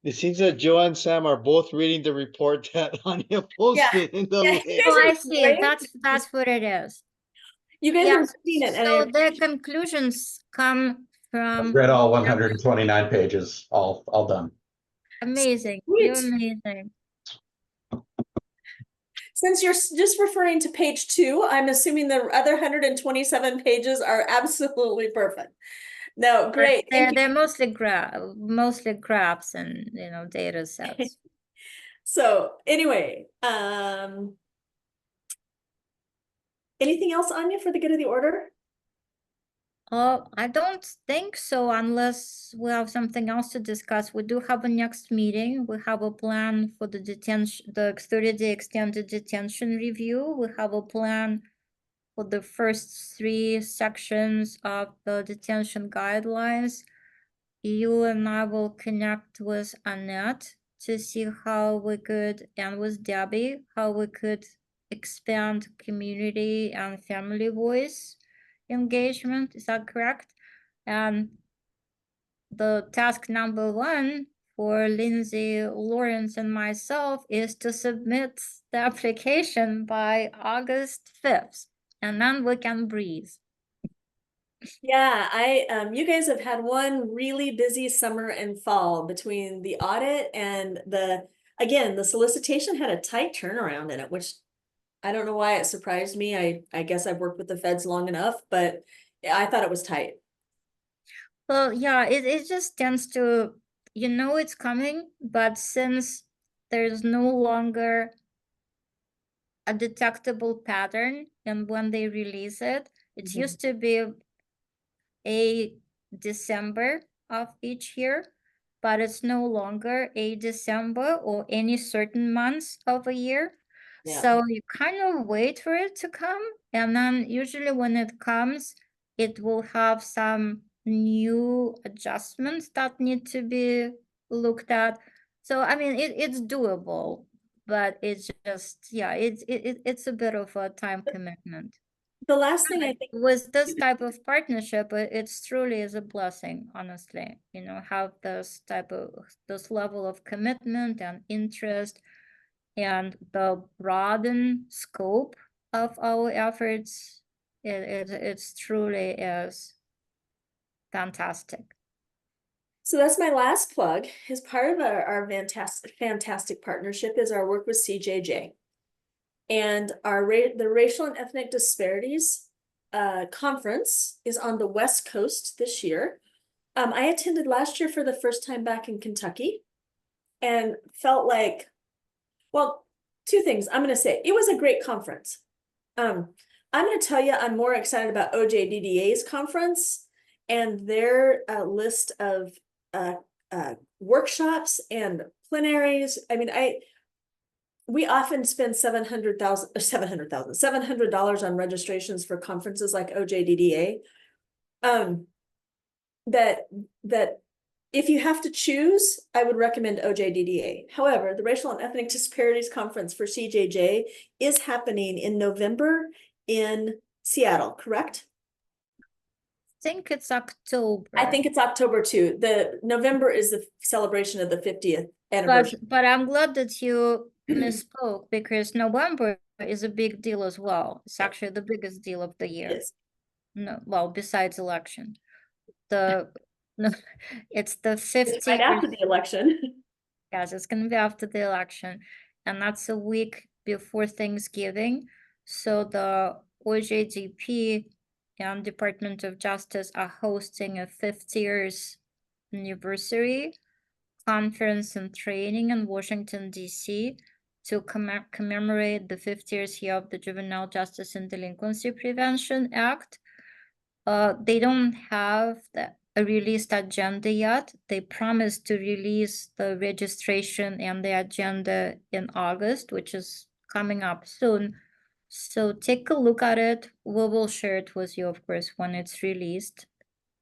It seems that Joe and Sam are both reading the report that Anya posted in the link. Oh, I see. That's what it is. You guys are reading it, so the conclusions come from. I've read all 129 pages, all done. Amazing. Sweet. You're amazing. Since you're just referring to page 2, I'm assuming the other 127 pages are absolutely perfect. No, great. They're mostly graphs and data sets. So anyway, anything else, Anya, for the good of the order? I don't think so, unless we have something else to discuss. We do have a next meeting. We have a plan for the 30-day extended detention review. We have a plan for the first 3 sections of the detention guidelines. You and I will connect with Annette to see how we could, and with Debbie, how we could expand community and family voice engagement. Is that correct? And the task number 1 for Lindsay, Lawrence, and myself is to submit the application by August 5th, and then we can breathe. Yeah, you guys have had one really busy summer and fall between the audit and the solicitation had a tight turnaround in it, which I don't know why it surprised me. I guess I've worked with the feds long enough, but I thought it was tight. Well, yeah, it just tends to, it's coming, but since there's no longer a detectable pattern, and when they release it, it used to be a December of each year, but it's no longer a December or any certain months of a year. Yeah. So you kind of wait for it to come, and then usually when it comes, it will have some new adjustments that need to be looked at. So I mean, it's doable, but it's just, yeah, it's a bit of a time commitment. The last thing I think with this type of partnership, it's truly is a blessing, honestly, have this level of commitment and interest, and the broaden scope of our efforts. It's truly is fantastic. So that's my last plug. As part of our fantastic partnership is our work with CJJ. And the Racial and Ethnic Disparities Conference is on the West Coast this year. I attended last year for the first time back in Kentucky and felt like, well, 2 things. I'm going to say it was a great conference. I'm going to tell you, I'm more excited about OJDDA's conference and their list of workshops and plenaries. I mean, we often spend $700 on registrations for conferences like OJDDA. That if you have to choose, I would recommend OJDDA. However, the Racial and Ethnic Disparities Conference for CJJ is happening in November in Seattle, correct? I think it's October. I think it's October too. The November is the celebration of the 50th anniversary. But I'm glad that you misspoke, because November is a big deal as well. It's actually the biggest deal of the year. Yes. No, well, besides election. It's the 50th. Right after the election. Yes, it's gonna be after the election, and that's a week before Thanksgiving. So the OJDP and Department of Justice are hosting a 50th anniversary conference and training in Washington, D.C. to commemorate the 50th year of the Juvenile Justice and Delinquency Prevention Act. They don't have a released agenda yet. They promised to release the registration and the agenda in August, which is coming up soon. So take a look at it. We will share it with you, of course, when it's released.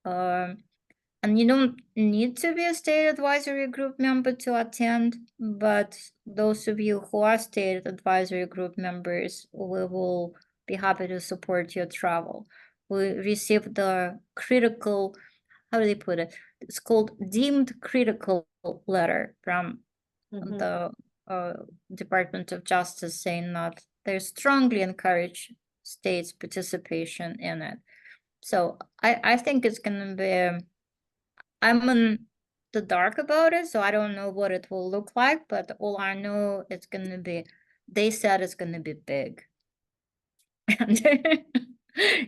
And you don't need to be a state advisory group member to attend, but those of you who are state advisory group members, we will be happy to support your travel. We received the critical, how do they put it? It's called deemed critical letter from the Department of Justice saying that they strongly encourage states' participation in it. So I think it's gonna be, I'm in the dark about it, so I don't know what it will look like, but all I know it's gonna be, they said it's gonna be big. And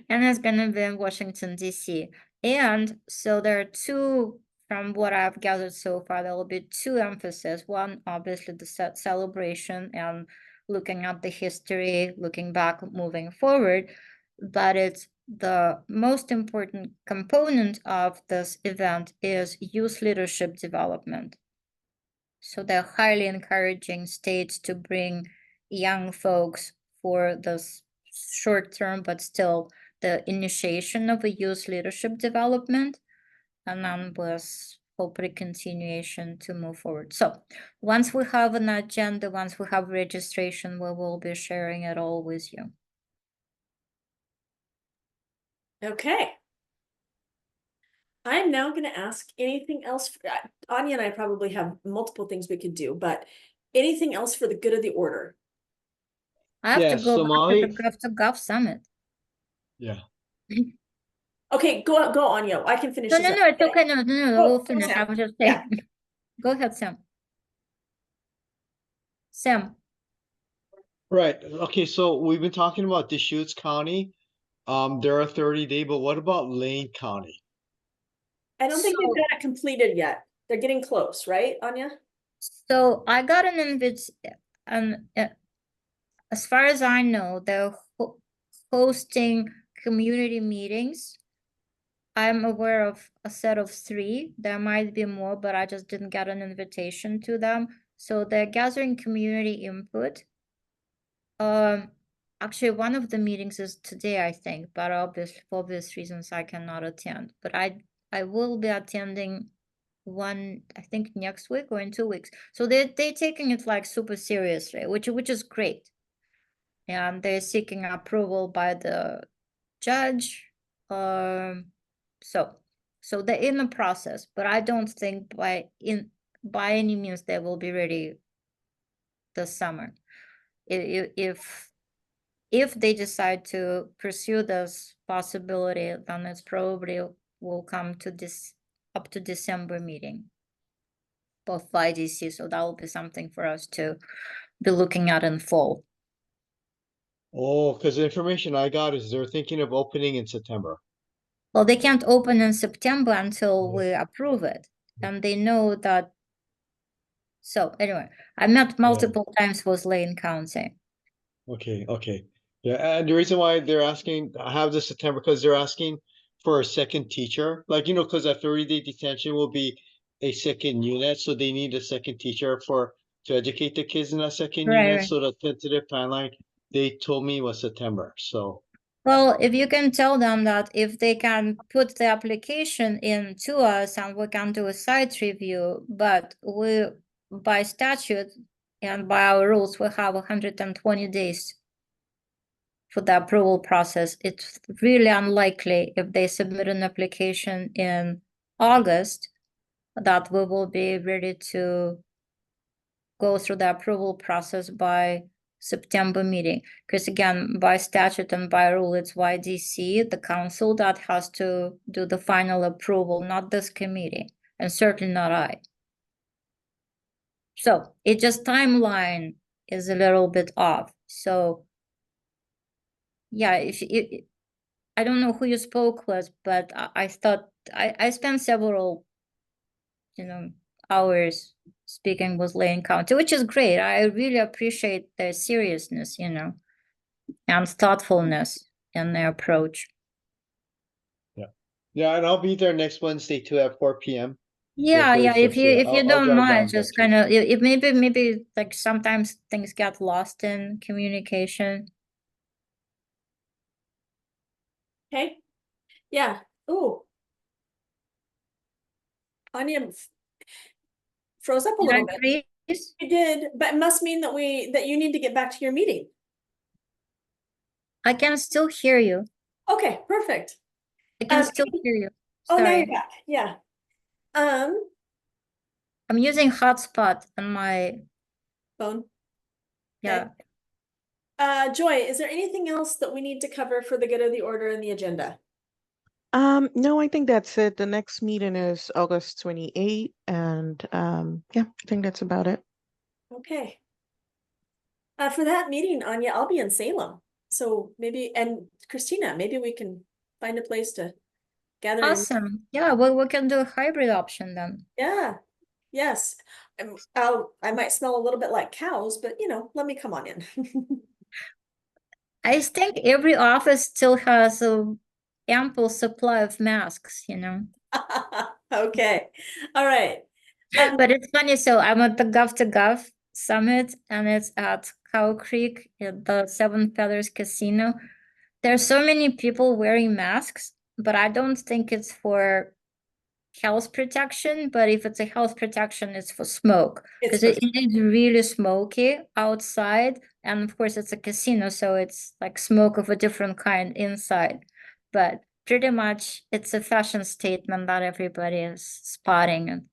it's gonna be in Washington, D.C. And so there are two, from what I've gathered so far, there will be two emphases. One, obviously the celebration and looking at the history, looking back, moving forward, but it's the most important component of this event is youth leadership development. So they're highly encouraging states to bring young folks for this short term, but still the initiation of a youth leadership development, and then with hopefully continuation to move forward. So once we have an agenda, once we have registration, we will be sharing it all with you. Okay. I'm now going to ask anything else. Anya and I probably have multiple things we could do, but anything else for the good of the order? I have to Yes, go so back Molly, to the Gulf Summit. yeah. Okay, go Anya. I can finish No, this no, up. no, it's okay. No, Go, we'll go, finish. I Sam. was just Yeah. saying. Go ahead, Sam. Sam. Right. Okay, so we've been talking about Deschutes County. There are 30-day, but what about Lane County? I don't think they've got it completed yet. They're getting close, right, Anya? So I got an invitation, and as far as I know, they're hosting community meetings. I'm aware of a set of 3. There might be more, but I just didn't get an invitation to them. So they're gathering community input. Actually, one of the meetings is today, I think, but obviously for obvious reasons I cannot attend. But I will be attending one, I think next week or in 2 weeks. So they're taking it like super seriously, which is great. And they're seeking approval by the judge. So they're in the process, but I don't think by any means they will be ready this summer. If they decide to pursue this possibility, then it's probably will come to this up to December meeting of YDC. So that will be something for us to be looking at in fall. Oh, because the information I got is they're thinking of opening in September. Well, they can't open in September until we approve it. And they know that. So anyway, I met multiple times with Lane County. Okay. Yeah, and the reason why they're asking, I have this September, because they're asking for a second teacher. Like, because a 30-day detention will be a second unit, so they need a second teacher to educate the kids in that second unit. Right. So the tentative timeline they told me was September. So Well, if you can tell them that if they can put the application in to us and we can do a site review, but we, by statute and by our rules, we have 120 days for the approval process. It's really unlikely if they submit an application in August that we will be ready to go through the approval process by September meeting. Because again, by statute and by rule, it's YDC, the council, that has to do the final approval, not this committee, and certainly not I. So it just timeline is a little bit off. So yeah, if it, I don't know who you spoke with, but I thought I spent several, hours speaking with Lane County, which is great. I really appreciate their seriousness, and thoughtfulness in their approach. Yeah, and I'll be there next Wednesday too at 4 p.m. Yeah, for yeah. If reception. you I'll don't drive mind, down just that kind of if maybe like sometimes things get lost in communication. Okay, yeah, ooh. Anya froze up a Did I little bit. freeze? You did, but it must mean that you need to get back to your meeting. I can still hear you. Okay, perfect. I can still hear you. Oh, now you're Sorry. back, yeah. I'm using hotspot on my Phone. yeah. Joy, is there anything else that we need to cover for the good of the order and the agenda? No, I think that's it. The next meeting is August 28th, and yeah, I think that's about it. Okay. For that meeting, Anya, I'll be in Salem. So maybe, and Christina, maybe we can find a place to gather. Awesome. Yeah, well, we can do a hybrid option then. Yeah, yes. I might smell a little bit like cows, but let me come on in. I think every office still has a ample supply of masks, Okay, all right. But it's funny, so I'm at the Gov to Gov Summit, and it's at Cow Creek at the Seven Feathers Casino. There's so many people wearing masks, but I don't think it's for health protection. But if it's a health protection, it's for smoke, because it is really smoky outside, and of course it's a casino, so it's like smoke of a different kind inside. But pretty much it's a fashion statement that everybody is spotting. And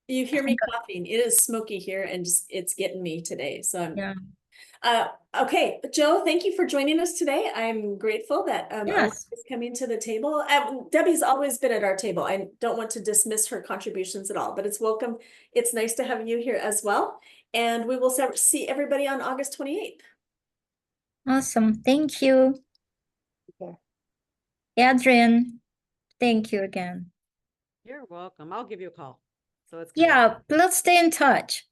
you hear me coughing. It is smoky here, and it's getting me today. So I'm okay, Joe, thank you for joining us today. I'm grateful that Yes. is coming to the table. Debbie's always been at our table. I don't want to dismiss her contributions at all, but it's welcome. It's nice to have you here as well. And we will see everybody on August 28th. Awesome. Thank you. Okay. Adrian, thank you again. You're welcome. I'll give you a call. So it's Yeah, let's stay in touch.